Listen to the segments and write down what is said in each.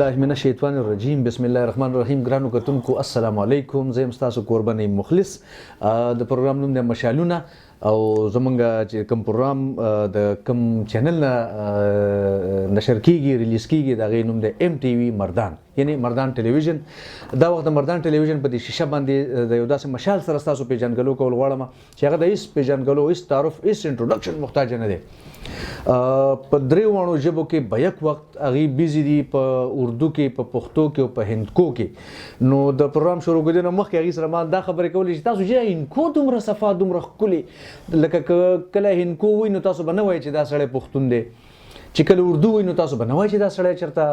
بالله من الشیطان الرجیم بسم الله الرحمن الرحیم. ګرانو کتونکو السلام علیکم. زه یم ستاسو کوربنی مخلص. د پروګرام نوم دی مشالونه او زمونږ چې کوم پروګرام د کوم چینل نه نشر کیږي ریلیز کیږي د هغې نوم دی ایم ټي وي مردان، یعنی مردان ټلویزیون. دا وخت د مردان ټلویزیون په دې شیشه باندې د یو داسې مشال سره ستاسو پیژنګلو کول غواړم چې هغه د هېڅ پیژنګلو، هېڅ تعارف، هېڅ انټروډکشن محتاج نه دی. په درې واړو ژبو کې به یک وخت هغې بیزي دي، په اردو کې، په پښتو کې او په هندکو کې. نو د پروګرام شروع کېدو نه مخکې هغې سره ما دا خبرې کولې چې تاسو چې هندکو دومره صفا دومره ښکلې، لکه کله هندکو وایي نو تاسو به نه وایئ چې دا سړی پښتون دی، چې کله اردو وایي نو تاسو به نه وایئ چې دا سړی چېرته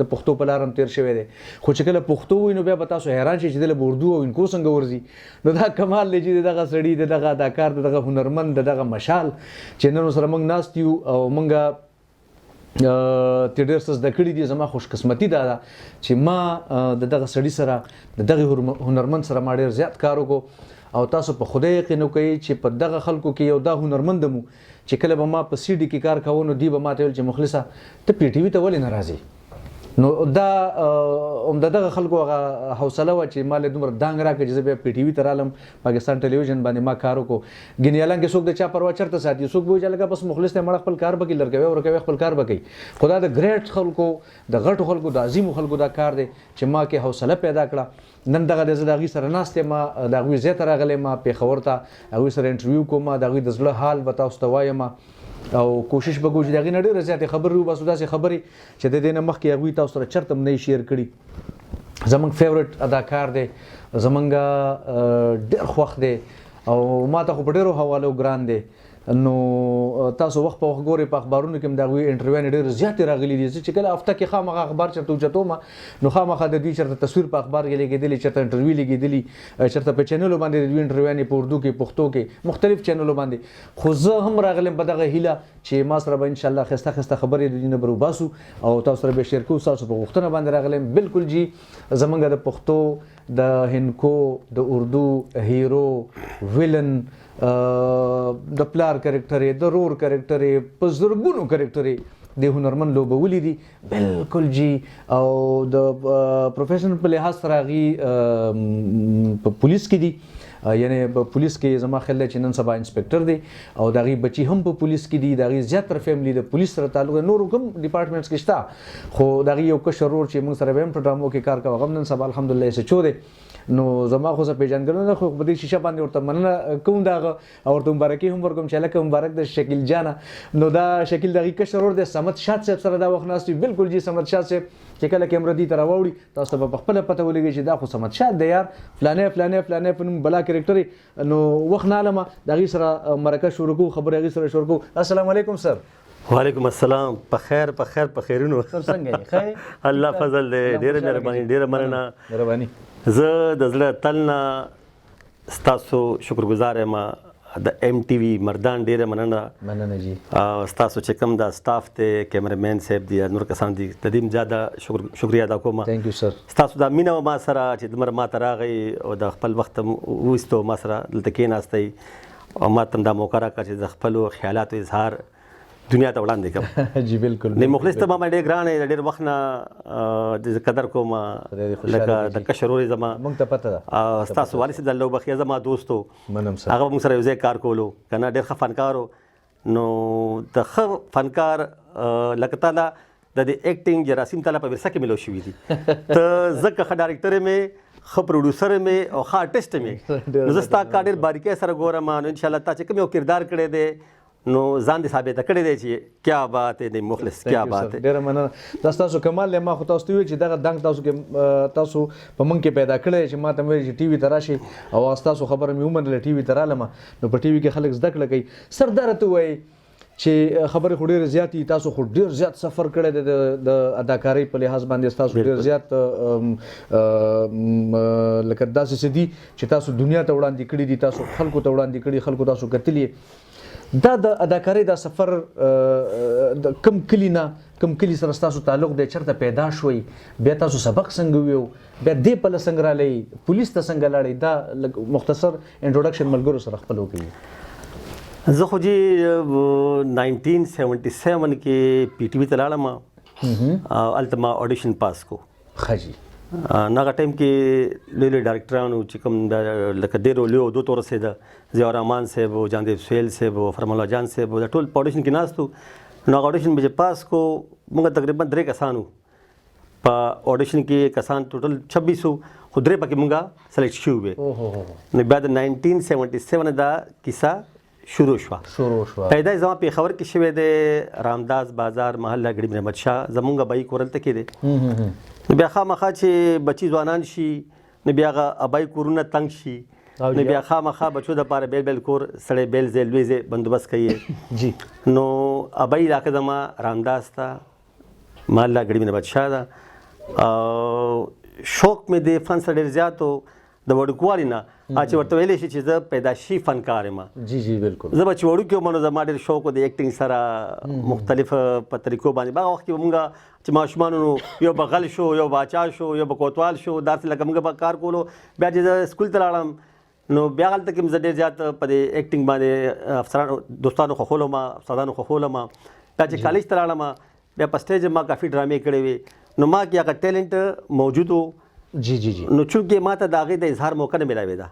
د پښتو په لاره هم تېر شوی دی. خو چې کله پښتو وایي نو بیا به تاسو حیران شئ چې دله به اردو او هندکو څنګه ورځي. نو دا کمال دی چې دغه سړي، د دغه اداکار، د دغه هنرمند، د دغه مشال چې نن سره موږ ناست یو او موږ ته ډېر څه زده کړي دي. زما خوشقسمتي دا ده چې ما د دغه سړي سره، د دغه هنرمند سره ما ډېر زیات کار وکړو. او تاسو په خدای یقین وکړئ چې په دغه خلکو کې یو دا هنرمند مو چې کله به ما په سی ډي کې کار کوو نو دوی به ما ته ویل چې مخلصه ته پی ټي وي ته ولې نه راځې؟ نو دا همدا دغه خلکو هغه حوصله وه چې ما له دومره دانګ راکړه چې زه بیا پی ټي وي ته رالم، پاکستان ټلویزیون باندې ما کار وکړو. ګینې حالانکې څوک د چا پروا چېرته ساتي، څوک به وایي چې لکه بس مخلص دی مړه خپل کار به کوي، لرکوي ورکوي خپل کار به کوي. خو دا د ګریټ خلکو، د غټو خلکو، د عظیمو خلکو دا کار دی چې ما کې حوصله پیدا کړه. نن دغه زه د هغوی سره ناست یم، د هغوی ځای ته راغلی یم پېښور ته، هغوی سره انټرویو کوم، د هغوی د زړه حال به تاسو ته وایم او کوشش به کوو چې د هغې نه ډېرې زیاتې خبرې وباسو، داسې خبرې چې د دې نه مخکې هغوی تاسو سره چېرته هم نه یې شیر کړي. زموږ فیورټ اداکار دی، زموږ ډېر خوښ دی او ما ته خو په ډېرو حوالو ګران دی. نو تاسو وخت په وخت ګورئ په اخبارونو کې هم د هغوی انټرویوانې ډېرې زیاتې راغلي دي. زه چې کله هفته کې خامخا اخبار چېرته اوچتوم نو خامخا د دوی چېرته تصویر په اخبار کې لګېدلي، چېرته انټرویو لګېدلي، چېرته په چینلو باندې د دوی انټرویوانې په اردو کې، پښتو کې، مختلف چینلو باندې. خو زه هم راغلم په دغه هیله چې ما سره به انشاءالله ښایسته ښایسته خبرې د دوی نه به وباسو او تاسو سره به شیر کوو. ستاسو په غوښتنه باندې راغلم. بالکل جي زموږ د پښتو، د هندکو، د اردو هیرو، ویلن، د پلار کرکټر، د رور کرکټر، په زرګونو کرکټر د هنرمند لوبولي دي. بالکل جی. او د پروفیشن په لحاظ سره هغوی په پولیس کې دي، یعنی په پولیس کې زما خیال دی چې نن سبا انسپکټر دی او د هغې بچي هم په پولیس کې دي. د هغې زیاتره فیملی د پولیس سره تعلق دی. نورو کوم ډپارټمنټس کې شته، خو د هغې یو کشر ورور چې موږ سره به هم په ډرامو کې کار کوو، هغه هم نن سبا الحمدلله ایس ایچ او دی. نو زما خو څه پیژنګلو نه، خو په دې شیشه باندې ورته مننه کوم د هغه او ورته مبارکي هم ورکوم چې هلکه مبارک د شکیل جانه. نو دا شکیل د هغې کشر ورور دی، صمد شاد صاحب سره دا وخت ناست وي. بالکل جي صمد شاد صاحب چې کله کیمره دې ته راوړي تاسو ته به پخپله پته ولګي چې دا خو صمد شاد دی یار، فلانی فلانی فلانی په نوم بلا کرکټر. نو وخت نه علمه د هغې سره مرکه شروع کوو، خبرې هغې سره شروع کوو. السلام علیکم سر. وعلیکم السلام. په خیر په خیر په خیرونو. سر څنګه یې؟ ښه الله فضل دی، ډېره مهرباني، ډېره مننه. مهرباني. زه د زړه تل نه ستاسو شکرګزار یم، د ایم ټي وي مردان ډېره مننه جی. ستاسو چې کوم دا سټاف دی، کیمرامین صاحب دی، نور کسان دي، د دې هم زیاده شکریه ادا کوم. تھینک یو سر. ستاسو دا مینه ما سره چې دومره ما ته راغی او د خپل وخت وایستو، ما سره دلته کېناستی او ما ته هم دا موقع راکړه چې د خپلو خیالاتو اظهار دنیا ته وړاندې کړم. جی بالکل. نه مخلص ته ما ډېر ګران دی، ډېر وخت نه قدر کوم، لکه د کشر ورور زما، موږ ته پته ده ستاسو والد صاحب د الله وبخښي زما دوست و، منم سر. هغه موږ سره یو ځای کار کولو که نه، ډېر ښه فنکار و. نو د ښه فنکار لکه تا د دې ایکټینګ جراثیم تاله په ورثه کې ملو شوي دي. ته ځکه ښه ډایرکټر مې، ښه پروډوسر مې او ښه آرټسټ مې. نو زه ستا کار ډېر باریکۍ سره ګورم. نو انشاءالله تا چې کوم یو کردار کړی دی نو ځان دې ثابته کړی دی چې کیا بات دی مخلص، کیا بات دی. ډېره مننه. دا ستاسو کمال دی. ما خو تاسو ته ویل چې دغه دنګ تاسو کې تاسو په موږ کې پیدا کړی چې ما ته مې ویل چې ټي وي ته راشئ او ستاسو خبره مې ومنله، ټي وي ته رالم. نو په ټي وي کې خلک زده کړه کوي. سر دا راته ووایي چې خبرې خو ډېرې زیات دي، تاسو خو ډېر زیات سفر کړی دی د اداکارۍ په لحاظ باندې. ستاسو ډېر زیات لکه داسې څه دي چې تاسو دنیا ته وړاندې کړي دي، تاسو خلکو ته وړاندې کړي، خلکو تاسو کتلي. دا د اداکارۍ دا سفر د کوم کلي نه کوم کلي سره ستاسو تعلق دی، چېرته پیدا شوئ، بیا تاسو سبق څنګه ویو، بیا دې پله څنګه رالی، پولیس ته څنګه لاړئ، دا مختصر انټروډکشن ملګرو سره خپل وکړئ. زه خو جی 1977 کې پی ټي وي ته لاړم الته ما اډیشن پاس کو خجی ناغه ټایم کې لوی ډایرکټرانو چې کوم لکه ډېر لوی دو تور سه ده ضیاء الرحمن صاحب او جاندیب سهیل صاحب او فرمان الله جان صاحب د ټول اډیشن کې ناستو نو اډیشن به پاس کو موږ تقریبا 3 کسانو په اډیشن کې کسان ټوټل 2600 خو درې پکې موږ سلیکټ شو به نو بیا د 1977 دا کیسه شروع شو پیدا زما په خبر کې شوه د رامداس بازار محله ګډی محمد شاه زمونږ بای کورل ته کې دي نو بیا خامخا چې بچی ځوانان شي نو بیا ابای کورونه تنگ شي نو بیا خامخا بچو د پاره بیل کور سړی بیل زیلوي بندوبست کوي جی نو ابای علاقه زما رامداس تا محله ګډی محمد شاه دا شوق مې د فن سره ډېر زیاتو د وړوکوالي نه چې ورته ویلی شي چې زه پیدایشي فنکار یم جی جی بالکل زه به چې وړوکی وم نو زما ډېر شوق و د ایکټینګ سره مختلف په طریقو باندې هغه وخت کې به مونږ چې ماشومانو یو به غل شو یو به اچا شو یو به کوتوال شو داسې لکه مونږ به کار کولو بیا چې زه سکول ته لاړم نو بیا هلته کې زه ډېر زیات په دې ایکټینګ باندې افسرانو دوستانو خوښولم استادانو خوښولم بیا چې کالج ته لاړم بیا په سټیج ما کافي ډرامې کړې وې نو ما کې هغه ټیلنټ موجود و جی جی جی نو چونکې ما ته د هغې د اظهار موقع نه میلاوې ده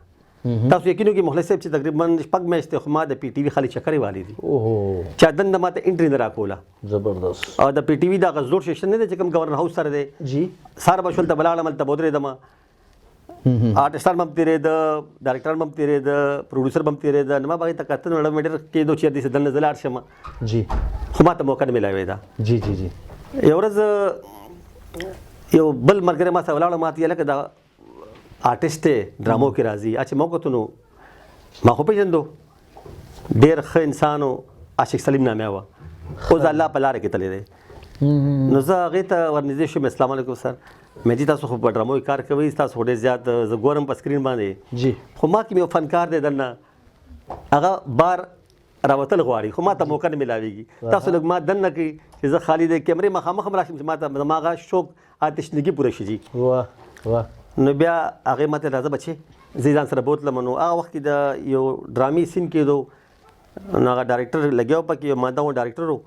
تاسو یقین وکړئ مخلص صاحب چې تقریبا شپږ میاشتې خو ما د پی ټي وي خالي چکرې والي دي اوهو چا دنده ما ته انټري نه راکوله زبردست او د پی ټي وي دغه زوړ سیشن نه دی چې کوم گورنر هاوس سره دی جی سهار به شول ته به لاړم هلته به ودرېدم آرټسټان به هم تېرېده ډایرکټران به هم تېرېده پروډوسر به هم تېرېده نو ما به هغې ته کتل نو مې ډېر کېدو چې داسې دننه زه لاړ شم جی خو ما ته موقع نه میلاوې ده جی جی جی یو ورځ یو بل ملګری ما سره ولاړو ما ته لکه دا آرټسټ دی ډرامو کې راځي چې ما وکتو نو ما خو پېژندو ډېر ښه انسان و عاشق سلیم نامه وه اوس د الله په لاره کې تللی دی نو زه هغې ته ورنږدې شوم السلام علیکم سر مې جي تاسو خو په ډرامو کې کار کوئ تاسو خو ډېر زیات زه ګورم په سکرین باندې جی خو ما کې یو فنکار دی دننه هغه بار راوتل غواړي خو ما ته موقع نه میلاویږي تاسو لږ ما دننه کوي چې زه خالي د کیمرې مخامخ هم راشم چې ما ته زما هغه شوق آتشنګي پوره شي جي واه واه نو بیا هغې ما ته راځه بچې زه ځان سره بوتلم نو هغه وخت کې د یو ډرامې سین کېدو نو هغه ډایرکټر لګیا و پکې یو ماده و ډایرکټر و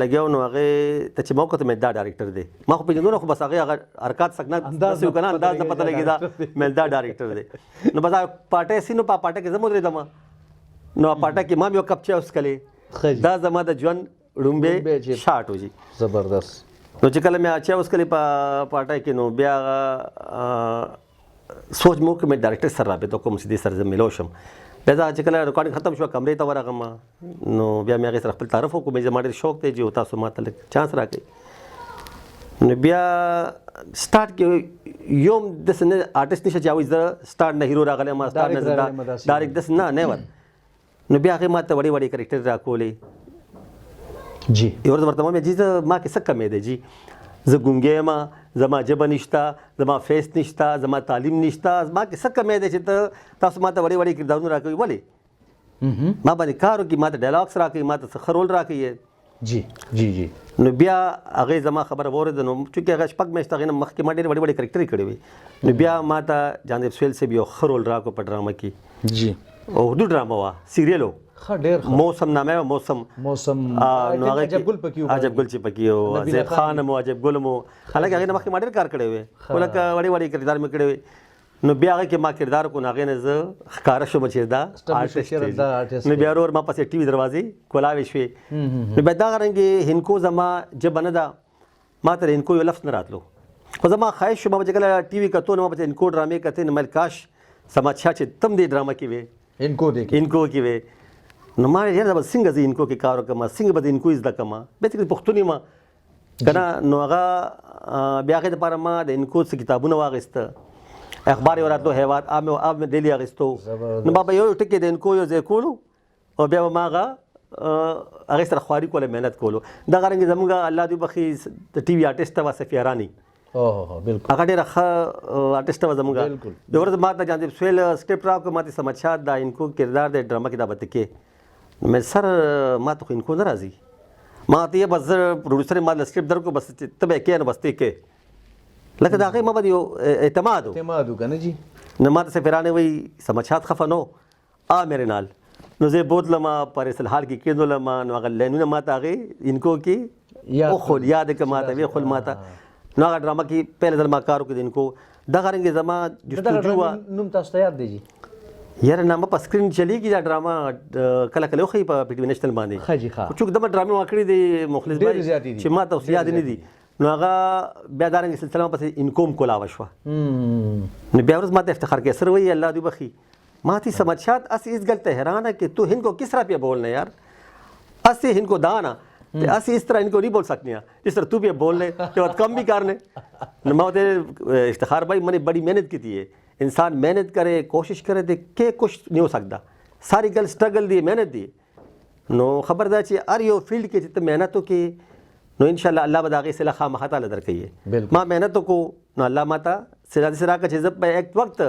لګیا و نو هغې ته چې ما وکتل مې دا ډایرکټر دی ما خو پېژندو نه خو بس هغې هغه حرکات سکنه داسې و که نه انداز نه پته لګېده مې دا ډایرکټر دی نو بس هغه پاټی سین و په پاټی کې زه هم ودرېدم نو پاټی کې ما هم یو کپ چای وڅښلې دا زما د ژوند ړومبې شاټ و جي زبردست نو چې کله مې اچیا وڅښلې په پاټی کې نو بیا سوچ مو کې مې ډایرکټر سره رابطه کوم چې دې سره زه میلاو شم بیا دا چې کله ریکارډینګ ختم شوه کمرې ته ورغلم نو بیا مې هغې سره خپل تعارف وکړو مې زما ډېر شوق دی چې تاسو ما ته لږ چانس راکړئ نو بیا سټارټ کې یو هم داسې نه آرټسټ نشته چې هغوی زه سټارټ نه هیرو راغلی یم سټارټ نه زه ډایرکټ داسې نه نیور نو بیا هغې ما ته وړې وړې کرکټر راکولې جی یو ورځ ورته وایم جی زه ما کې څه کمی دی جی زه ګونګی یم زما ژبه نشته زما فیس نشته زما تعلیم نشته ما کې څه کمی دی چې تاسو ما ته وړې وړې کردارونه راکوئ ولې ما باندې کار وکړي ما ته ډایلاګس راکوي ما ته څه ښه رول راکوي جی جی جی نو بیا هغې زما خبره واورېده نو چونکې هغه شپږ میاشتې هغې نه مخکې ما ډېرې وړې وړې کرکټرې کړې وې نو بیا ما ته جاندیب سهیل صاحب یو ښه رول راکړو په ډرامه کې جی اردو ډرامه وه سیریل و ښه ډېر موسم نامه وه موسم نو هغه عجب ګل چې پکې و زیب خان هم و عجب ګل هم و حالانکه هغې نه مخکې ما ډېر کار کړی وی خو لکه وړې وړې کردار مې کړی وی نو بیا هغې کې ما کردار وکړو نو هغې نه زه ښکاره شوم چې دا آرټسټ نو بیا ورور ما پسې ټي وي دروازې کولاوې شوې نو بیا دغه رنګې هندکو زما ژبه نه ده ما ته د هندکو یو لفظ نه راتلو خو زما خواهش شو ما چې کله ټي وي کتو نو ما پسې هندکو ډرامې کتې نو مل کاش زما چا چې تم دې ډرامه کې وې هندکو کې وې نو ما یاره به څنګه زه هندکو کې کار وکړم څنګه به د هندکو زده کړم بیسیکلي پښتون یم که نه نو هغه بیا هغې دپاره ما د هندکو څه کتابونه واخیسته اخبار یې راتلو هیواد آب مې ډیلی اخیستو نو ما به یو ټکي د هندکو یو ځای کولو او بیا به ما هغه هغې سره خواري کوله محنت کولو دغه رنګې زموږ الله دې بخښي د ټي وي آرټسټ وه صفیه راني هغه ډېره ښه آرټسټ وه زموږ یو ورځ ما ته جاندیب سهیل سکرپټ راکړو ما ته سمد شاه دا هندکو کردار دی ډرامه کې دا به ته کې مې سر ما ته خو هندکو نه راځي ما ته یې بس زه پروډوسر ما له سکرپټ درکړو بس ته به یې کې نو بس ته یې کې لکه د هغې ما باندې یو اعتماد و که نه جي نو ما ته سفیرانې وایي سمد شاه خفه نو میرے نال نو زه بوتلم په رسل حال کې کېدلم نو هغه لینونه ما ته هغې هندکو کې یاد او خو یاد کې ماته وی خو ماته نو هغه ډرامه کې پهل ځل ما کار وکړ دین کو دغه رنګ زما جستجو وا نوم تاسو ته یاد دی جی یاره نامه په سکرین چلیږي دا ډرامه کله کله خو په پی ټی وی نېشنل باندې خاجي ښه چوک دغه ډرامه واکړي دي مخلص ډېرې بھائی زیاتې دي. چې ما ته یاد نه دي نو هغه بیا دا رنګ سلسله پسې انکوم کولا وشوه نو بیا ورځ ماته افتخار کې سر وی الله دې بخي ماتی سماچات اسی اس گل حیران ہے کہ تو ہن کو کس طرح پہ بولنا یار اسی ہن کو دانا اسی اس طرح ان کو نہیں بول سکتے ہیں جس طرح تو پہ بولنے تو کم بھی کرنے نماتے افتخار بھائی میں نے بڑی محنت کی تھی ہے انسان محنت کرے کوشش کرے دے کہ کچھ نہیں ہو سکتا ساری گل سٹرگل دی محنت دی نو خبردار چی ار یو فیلڈ کے جتنے محنتوں کی نو انشاءاللہ اللہ بداغی سے لخا مخاطا لدر کئی ہے ماں محنتوں کو نو اللہ ماتا سرا سرا کا چیز پہ ایک وقت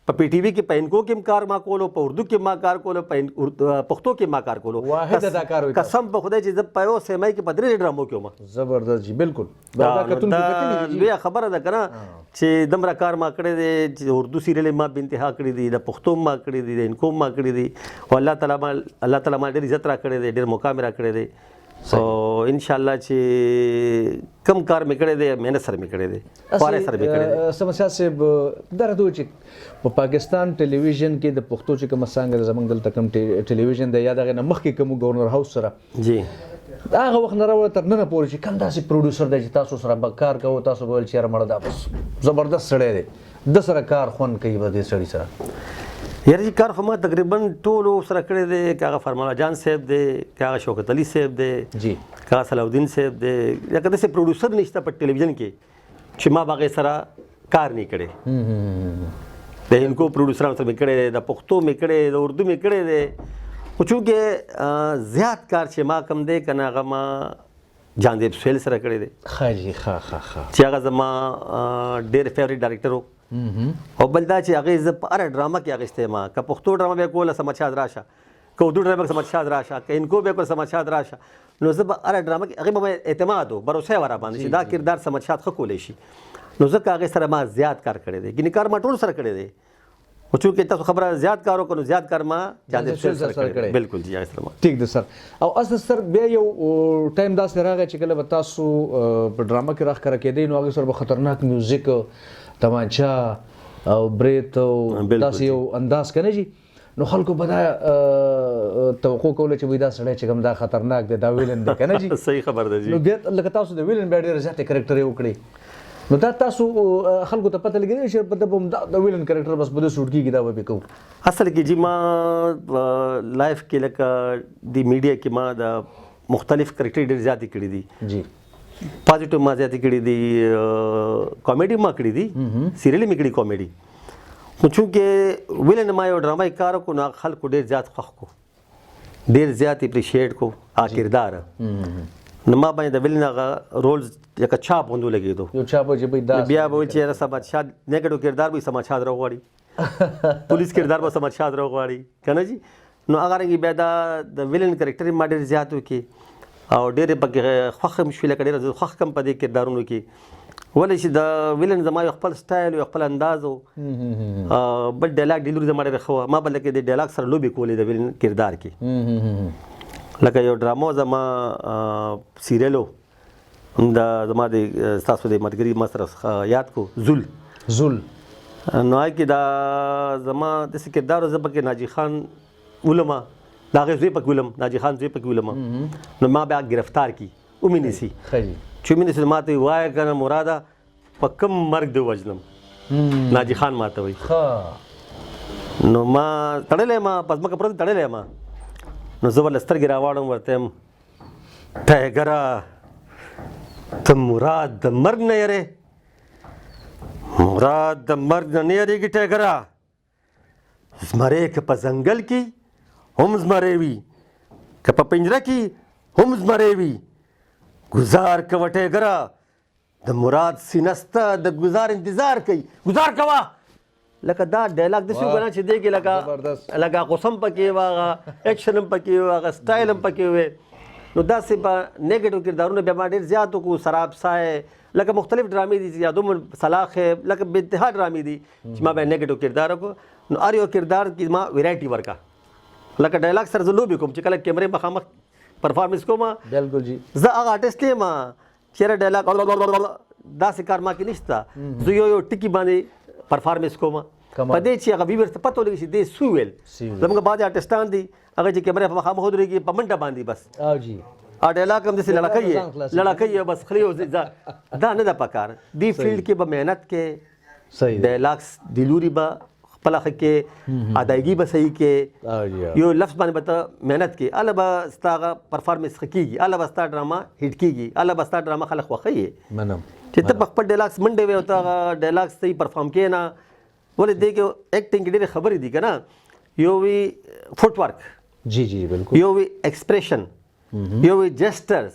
په پی ټی وی کې په انکو کې کار ما کولو په اردو کې ما کار کولو په پښتو کې ما کار کولو واحد اداکار وي قسم په خدای چې زه په یو سیمای کې په درې ډرامو کې وم زبردست جی بالکل دا کتون کې لوی خبره ده کنه چې دمره کار ما کړی دی چې اردو سیریل ما به انتها کړی دی د پښتو ما کړی دی د انکو ما کړی دی او الله تعالی ما ډېر عزت را کړی دی ډېر مقام را کړی دی او ان شاء الله چې کم کار مې کړی دی محنت سره مې کړی دی پاره سره مې کړی دی سمسیا صاحب درته چې په پاکستان ټلویزیون کې د پښتو چې کوم څنګه زمنګ دلته کوم ټلویزیون د یاد غنه مخکې کوم گورنر هاوس سره جی هغه وخت نه راوړل تر نن پورې چې کوم داسې پروډوسر دی چې تاسو سره به کار کوو تاسو به ویل چې مړه دا بس زبردست سړی دی د سره کار خون کوي به دې سړي سره یار جی کار خو ما تقریبا ټولو سره کړی دی که هغه فرمان جان صاحب دی که هغه شوکت علي صاحب دی جی که هغه صلاح الدین صاحب دی یا که داسې پروډوسر نشته په ټلویزیون کې چې ما به هغې سره کار نه کړی د هندکو پروډوسرانو سره مې کړی دی د پښتو مې کړی دی د اردو مې کړی دی خو چونکې زیات کار چې ما کم دی که نه هغه ما جاندیب سهیل سره کړی دی ښه جی ښه چې هغه زما ډېر فیورټ ډایرکټر و او بل دا چې هغې زه په هره ډرامه کې اخیستی ما که پښتو ډرامه به یې کوله سماچاد راشه که اردو ډرامه کې سماچاد راشه که انکو به یې کوله سماچاد راشه نو زه به هره ډرامه کې هغې به مې اعتماد و بروسه یې ورا باندې چې دا کردار سماچاد ښه کولی شي نو ځکه هغې سره ما زیات کار کړی دی ګینې کار ما ټول سره کړی دی خو چونکې تاسو خبره زیات کار وکړو زیات کار ما جاندیب سهیل سره کړی دی بالکل جی هغې سره ما ټیک دی سر او اصل سر بیا یو ټایم داسې راغی چې کله به تاسو په ډرامه کې راښکاره کېدی نو هغې سره به خطرناک میوزیک تمانچه او بریت او داسې یو انداز که نه جي نو خلکو به دا توقع کوله چې وایي دا سړی چې کوم دا خطرناک دی دا ویلن دی که نه جي صحیح خبر ده جی نو بیا لکه تاسو د ویلن بیا ډېرې زیاتې کرکټر یې وکړې نو دا تاسو خلکو ته پته لګېدلی چې په ده د ویلن کرکټر بس په ده سوټ کېږي دا به پې کوو اصل کې جی ما لایف کې لکه د میډیا کې ما د مختلف کرکټر ډېر زیاتې کړي دي جی پازیټیو ما زیاتې کړي دي کامیډي ما کړي دي سیریل مې کړي کامیډي خو چونکې ویلن ما یو ډرامه یې کار وکړو نو هغه خلکو ډېر زیات خوښ کړو ډېر زیات اپریشیټ کړو هغه کردار نو ما باندې د ویلن هغه رولز لکه چاپ غوندو لګېدو یو چاپ چې بھائی دا بیا به ویل چې یاره سماچاد نیګیټو کردار به سماچاد راغواړي پولیس کردار به سماچاد راغواړي که نه جي نو هغه رنګې بیا دا د ویلن کرکټر ما ډېر زیات وکړي او ډېرې پکې خوښ هم شوې لکه ډېره خوښ کم په دې کردارونو کې ولې چې د ویلن زما یو خپل سټایل یو خپل انداز و بل ډایلاګ ډیلوري زما ډېره ښه وه ما به لکه د ډایلاګ سره لوبې کولې د ویلن کردار کې لکه یو ډرامو زما سیریل و همدا زما د ستاسو د ملګري ما سره یاد کو زول نو هغې کې دا زما داسې کردار و زه پکې ناجي خان ولما د هغې زوی پکې ولم ناجي خان زوی پکې ولم نو ما بیا ګرفتار کی ومې نیسي چې ومې نیسي ما ته وایه که نه مراده په کوم مرګ دې وژنم ناجي خان ما ته وایي نو ما تړلی ما په ځمکه پروت تړلی ما نو زه ورله سترګې راواړم ورته یم ټایګره ته مراد د مرګ نه یېرې مراد د مرګ نه نه یېرېږي ټایګره زمری که په ځنګل کې هم زمری وي که په پنجره کې هم زمری وي گزار کوه ټایګره د مراد سینه سته د گزار انتظار کوي گزار کوه لکه دا ډایلاګ داسې وګڼه چې دی کې لکه قسم پکې وه هغه ایکشن هم پکې وه هغه سټایل هم پکې وې نو داسې په نیګیټو کردارونه بیا ما ډېر زیات وکړو سراب سای لکه مختلف ډرامې دي یادوم صلاح لکه بې انتها ډرامې دي چې ما بیا نیګیټو کردار وکړو نو هر یو کردار کې ما ویرایټي ورکړه لکه ډایلاګ سره زه لوبې کوم چې کله کیمرې مخامخ پرفارمنس کوم بالکل جی زه هغه آرټیست یم چیرې ډایلاګ داسې کار ما کې نشته زه یو ټکی باندې پرفارمنس کوم په دې چې هغه ویور ته پته ولګي چې دې سو ویل زموږ بعضې آرټسټان دي هغه چې کیمرې په مخامخ ودرېږي په منډه باندې بس او جی ډایلاګ هم داسې لړکۍ بس خلی دا نه ده پکار دې فیلډ کې به محنت کې صحیح ډایلاګس دلوري به خپله ښه کې ادایګي به صحیح کې یو لفظ باندې به ته محنت کې هله به ستا هغه پرفارمنس ښه کېږي هله به ستا ډرامه هیټ کېږي هله به ستا ډرامه خلک خوښوي منم چې ته په خپل ډایلاګس منډې وې او ته هغه ډایلاګس صحیح پرفارم کې نه ولې دې کې ایکټینګ کې ډېرې خبرې دي که نه یو وي فوټ ورک جی جی بالکل یو وي ایکسپریشن یو وي جسټرز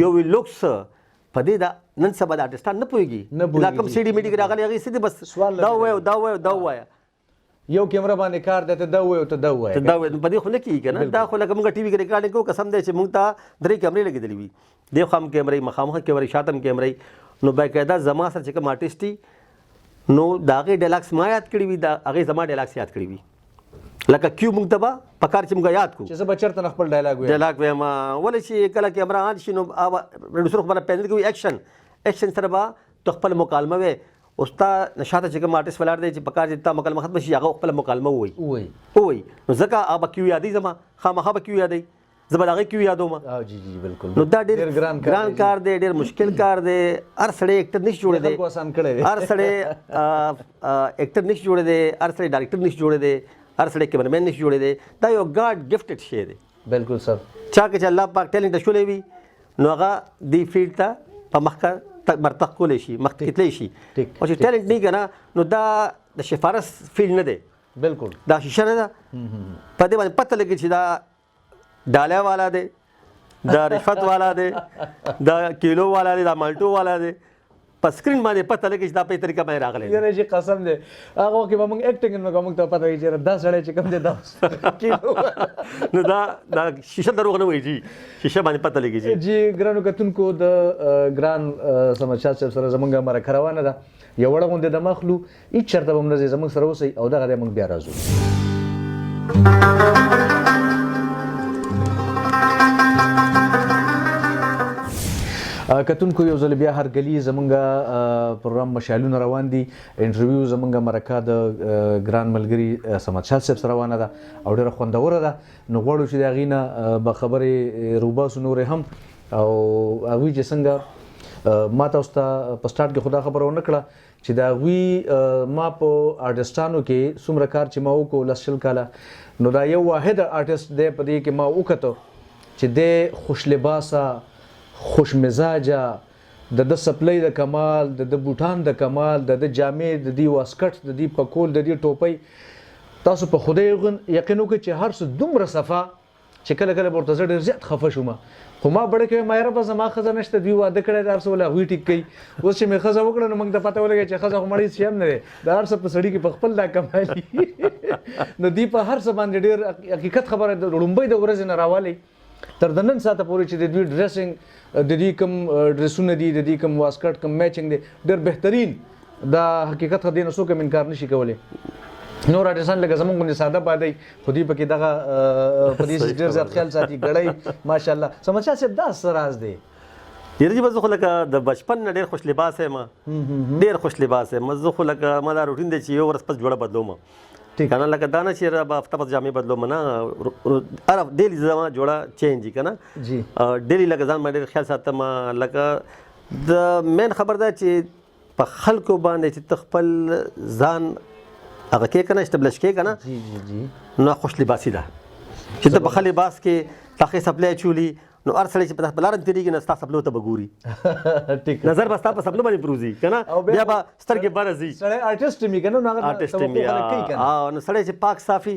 یو وي لوکس په دې دا نن سبا د آرټسټان نه پوهېږي دا کوم سي ډي میډي کې راغلي هغې سیدې بس دا ووایه دا ووایه دا ووایه یو کیمره باندې کار دی ته دا ووایه ته دا ووایه دا ووایه په دې خو نه کېږي که نه دا خو لکه موږ ټي وي کې ریکارډینګ کوو قسم دی چې موږ ته 3 کیمرې لګېدلې وي دې خوا هم کیمرې مخامخ کیمرې شاته هم کیمرې نو باقاعده زما سره چې کوم آرټسټ دي نو د هغې ډایلاګس ما یاد کړي وي د هغې زما ډایلاګس یاد کړي وي لکه کیو موږ ته به پکار چې موږ یاد کړو چې زه به چېرته نه خپل ډایلاګ وایم ولې چې کله کیمره آن شي نو پروډوسر خو به پینل کوي ایکشن سره به تو خپل مکالمه وې اوس تا شاته چې کوم آرټسټ ولاړ دی چې پکار چې تا مکالمه ختمه شي هغه خپله مکالمه ووایي نو ځکه هغه به کیو یادوي زما خامخا به کیو یادوي زه به د هغې کیو یادوم جی جی بالکل نو دا ډېر ګران کار دی ډېر مشکل کار دی هر سړی ایکټر نشي جوړېدی هر سړی ایکټر نشي جوړېدی هر سړی ډایرکټر نشي جوړېدی هر سړی کیمرمین نشي جوړېدی دا یو ګاډ ګفټډ شی دی بالکل سر چا کې چې الله پاک ټیلنټ شولی وي نو هغه دې فیلډ ته په مخکې برتخ کولی شي مخکې تللی شي او چې ټیلنټ نه وي که نه نو دا د سفارس فیلډ نه دی بالکل دا شیشه نه ده په دې باندې پته لګي چې دا ډالیا والا دی دا رشوت والا دی دا کیلو والا دی دا مالټو والا دی په سکرین باندې پته لګي چې دا په طریقه باندې راغلی یاره چې قسم دی هغه وخت کې به موږ ایکټینګ نه کوو موږ ته پته وي چې دا سړی چې کوم دی دا نو دا شیشه دروغ نه وایي جي شیشه باندې پته لګي جی ګرانو کتونکو د ګران سمد شاه صاحب سره زموږ مرکه روانه ده یو وړه غوندې د مخلو هېڅ چېرته به هم نه ځئ زموږ سره اوسئ او دغه دی موږ بیا راځو کتونکو یو ځل بیا هرګلي زمونږ پروګرام مشالونه روان دي انټرویو زمونږ مرکه د ګران ملګري سمد شاه صاحب سره روانه ده او ډېره خوندوره ده نو غواړو چې د هغې نه به خبرې روباسو نورې هم او هغوی چې څنګه ما تاسو ته په سټارټ کې خو دا خبره ونه کړه چې د هغوی ما په آرټسټانو کې څومره کار چې ما وکړو 10 کاله نو دا یو واحد آرټسټ دی په دې کې ما وکتو چې دی خوش لباسه خوش مزاجه د سپلۍ د کمال د بوټان د کمال د جامې د دې واسکټ د دې پکول د دې ټوپۍ تاسو په خدای یقین وکړئ چې هر څه دومره صفا چې کله کله ورته زه ډېر زیات خفه شوم خو ما بړه کوي ما یاره به زما ښځه نشته دوی واده کړی د هر څه ول هغوی ټیک کوي اوس چې مې ښځه وکړه نو موږ ته پته ولګي چې ښځه خو مړی شی هم نه دی د هر څه په سړي کې په خپل دا کمالي نو دوی په هر څه باندې ډېر حقیقت خبره د لومبۍ د ورځې نه راوالی تر د نن ساعته پورې چې د دوی ډریسنګ د دې کوم ډریسونه دي د دې کوم واسکټ کوم میچنګ دی ډېر بهترین دا حقیقت خو دې نه څوک هم انکار نشي کولی نور آرټسټان لکه زموږ غوندې ساده پاتې خو دوی پکې دغه په دې ډېر زیات خیال ساتي ګړی ماشاءالله سمد شاه صاحب دا څه راز دی یاره جي به زه خو لکه د بچپن نه ډېر خوش لباس یم ډېر خوش لباس یم زه خو لکه ما دا روټین دی چې یو ورځ پس جوړه بدلوم که نه لکه دا نه چې به هفته پس جامې بدلوم نه هر ډیلي زما جوړه چینج وي که نه ډیلي لکه ځان باندې ډېر خیال ساتم لکه د مین خبر ده چې په خلکو باندې چې ته خپل ځان هغه کې که نه اسټبلش کې که نه نو خوش لباسي ده چې ته په ښه لباس کې تاخې سپلی چولي نو هر سړی چې په لاره تېرېږي نو ستا سپلو ته به ګوري نظر به ستا په سپلو باندې پروزي که نه بیا به سترګې بره ځي نو سړی چې پاک صافي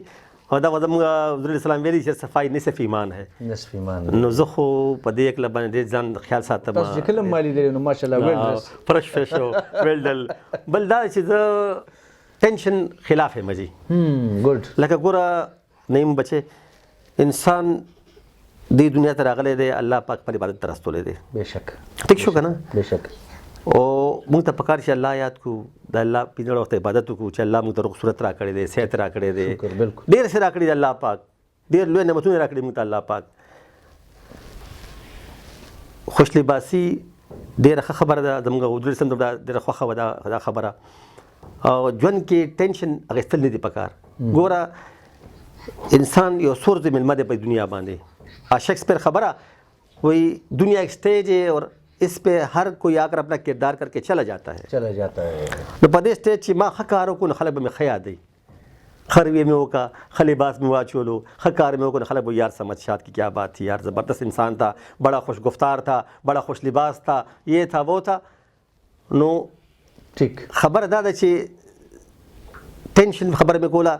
دا زموږ حضور اسلام ویلي چې صفائی نصف ایمان ہے نو زه خو په دې اکله باندې ډېر ځان خیال ساتم تاسو چې کله ما لیدلی نو ماشاءالله فرش او ویلډل بل دا چې زه ټینشن خلاف یم جي ګډ لکه ګوره نیم بچې انسان دې دنیا ته راغلی دی الله پاک پر عبادت ته راستولی دی بېشک ټیک شو که نه بېشک او موږ ته پکار چې الله یاد کړو د الله پنځه وخت عبادت وکړو چې الله موږ ته روغ صورت راکړی دی صحت راکړی دی ډېر څه راکړي دی الله پاک ډېر لوی نعمتونه راکړي موږ ته الله پاک خوش لباسي ډېره ښه خبره ده زموږ حضور سم ډېره خوښه وه دا خبره او ژوند کې ټینشن اخیستل نه دي پکار ګوره انسان یو سورز ملمه دی په دنیا باندې شیکسپیر خبره وہی دنیا ایک اسٹیج ہے اور اس پہ ہر کوئی آ کر اپنا کردار کر کے چلا جاتا ہے نو په دې سټیج چې ما ښه کار وکړو نو خلک به مې ښه یادوي ښه رویه مې وکړه ښه لباس مې واچولو ښه کار مې وکړو خلک به یار سمجھ شاد کی کیا بات تھی یار زبردست انسان تھا بڑا خوش گفتار تھا بڑا خوش لباس تھا یہ تھا وہ تھا نو ٹھیک خبره دا ده چې ټینشن خبره مې کوله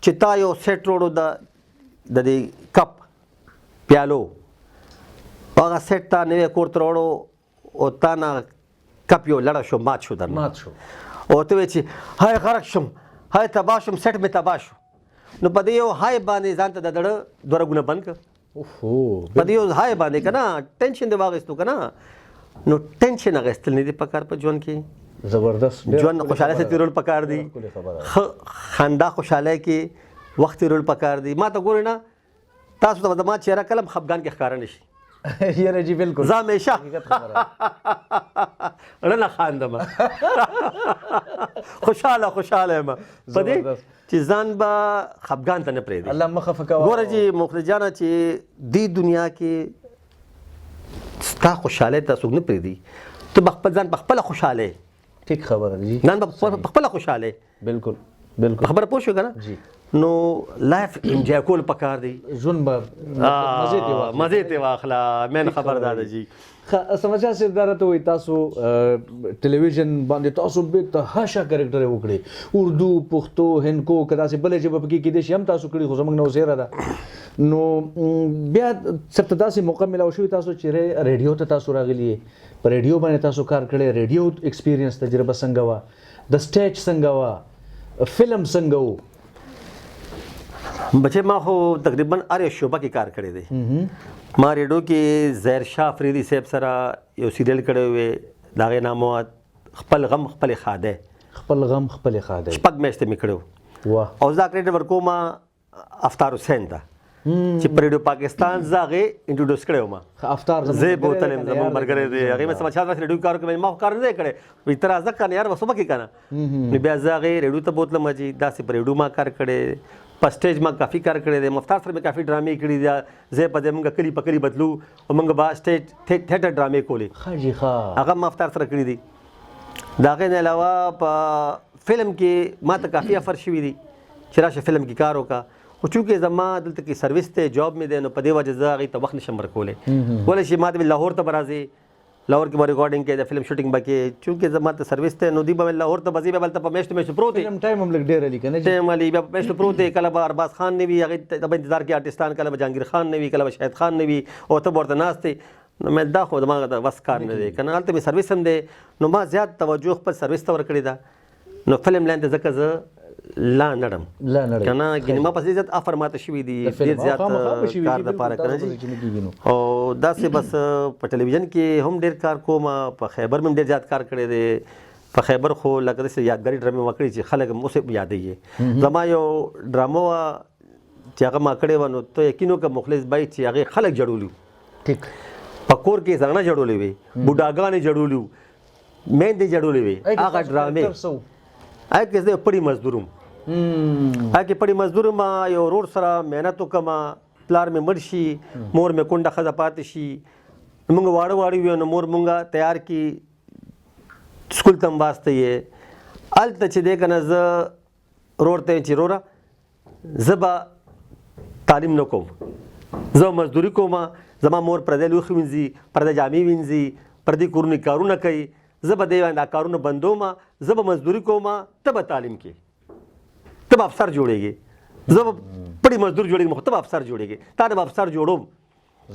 چې تا یو سیټ روړو د دې کپ پیالو هغه سیټ تا نوی کور ته راوړو او تا نه کپ یو لړه شو مات شو درنه او ته وایې چې های غرق شم های تباه شم سیټ مې تباه شو نو په دې یو های باندې ځان ته د دړه دوه رګونه بند کړه په دې یو های باندې که نه ټینشن دې واخیستو که نه نو ټینشن اخیستل نه دي پکار په ژوند کې زبردست ژوند خوشحاله سره تېرول پکار دي خندا خوشحالی کې وخت تېرول پکار دي ما ته ګورئ نه تاسو ته به زما چهره کله هم خفګان کې ښکاره نه شي یاره جی بالکل زه همیشه رڼه خاندم خوشحاله یم په دې چې ځان به خفګان ته نه پرېږدي الله مخه خفه کوه ګوره جي مخلص جانه چې دې دنیا کې ستا خوشحالۍ ته څوک نه پرېږدي ته به خپل ځان په خپله خوشحاله ټیک خبره جی ځان به په خپله خوشحاله بالکل خبره پوه شو که نه جی نو لایف انجوای کول پکار دی ژوند به مزې ته واخله مین خبر دا ده جی سمجھا صاحب دا راته وایي تاسو ټلویزیون باندې تاسو بېتحاشه کرکټر وکړې اردو پښتو هندکو که داسې بلې ژبه پکې کیدای شي هم تاسو کړي خو زموږ نه وزیره ده نو بیا څه ته داسې موقع ملاو شوي تاسو چې ریډیو ته تاسو راغلي په ریډیو باندې تاسو کار کړی ریډیو ایکسپیرینس تجربه څنګه وه د سټیج څنګه وه فلم څنګه و بچې ما خو تقریبا هر یو شعبه کې کار کړی دی ما ریډیو کې ظاهر شاه افریدي صاحب سره یو سیریل کړی وی د هغې نامه خپل غم خپلې ښادی خپل غم خپلې ښادی شپږ میاشتې مې کړی واه او زه کریډیټ ورکوم افطار حسین ته چې په ریډیو پاکستان زه هغې انټروډیوس کړی وم افطار زه بوتل یم زموږ ملګری دی هغې مې سمجھا داسې ریډیو کار وکړی ما خو کار نه دی کړی وایي ته راځه که نه یار بس وبکې که نه نو بیا زه هغې ریډیو ته بوتلم چې داسې په ریډیو ما کار کړی په سټیج ما کافي کار کړی دی مفتار سره مې کافي ډرامې کړي دي زه په دې موږ کلي په کلي بدلو او موږ به سټیج تھیټر ډرامې کولې ښه جي ښه هغه ما مفتار سره کړي دي د هغې نه علاوه په فلم کې ما ته کافي افر شوي دي چې راشه فلم کې کار وکړه خو چونکې زما دلته کې سروس دی جاب مې دی نو په دې وجه زه هغې ته وخت نشم ورکولی کولی شي ما ته لاهور ته به راځې لاهور کې به ریکارډینګ کې د فلم شوټینګ به کې چونکې زما ته سروس دی نو دوی به مې لاهور ته به ځي بیا به هلته په میاشتو پروت دی فلم ټایم هم لږ ډېر علي که نه ټایم علي بیا په میاشتو پروت دی کله به ارباز خان نه وي هغې ته به انتظار کې آرټسټان کله به جهانګیر خان نه وي کله به شاهد خان نه وي او ته به ورته ناست دی نو مې دا خو زما د وس کار نه دی که نه هلته مې سروس هم دی نو ما زیات توجه خپل سروس ته ورکړې ده نو فلم لاین ته ځکه زه لا نړم که نه ګینې ما پسې زیات افر ماته شوي دي ډېر زیات کار دپاره که نه جي او داسې بس په ټلویزیون کې هم ډېر کار کوم په خیبر مې هم ډېر زیات کار کړی دی په خیبر خو لکه داسې یادګاري ډرامې ما کړي چې خلک اوس هم یادوي زما یو ډرامه وه چې هغه ما کړې وه نو ته یقین وکړه مخلص بھائی چې هغې خلک جړولي ټیک په کور کې زنانه جړولې وې بوډاګانې جړولي وو میندې جړولې وې هغه ډرامې هغه کې زه پړي مزدور وم هغه کې پړي مزدور ما یو ورور سره محنت وکړم پلار مې مړ شي مور مې کونډه ښځه پاتې شي موږ واړه ویو نو مور مونږه تیار کړي سکول ته هم واستوي هلته چې دی که نه زه ورور ته چې وروره زه به تعلیم نه کوم زه مزدوري کوم زما مور پردی لوښي وینځي پردی جامې وینځي پردی کورونه کارونه کوي زه به دې دا کارونه بندوم زه به مزدوري کوم ته به تعلیم کوې ته به افسر جوړېږې زه به پړي مزدور جوړېږم خو ته به افسر جوړېږې تا نه به افسر جوړوم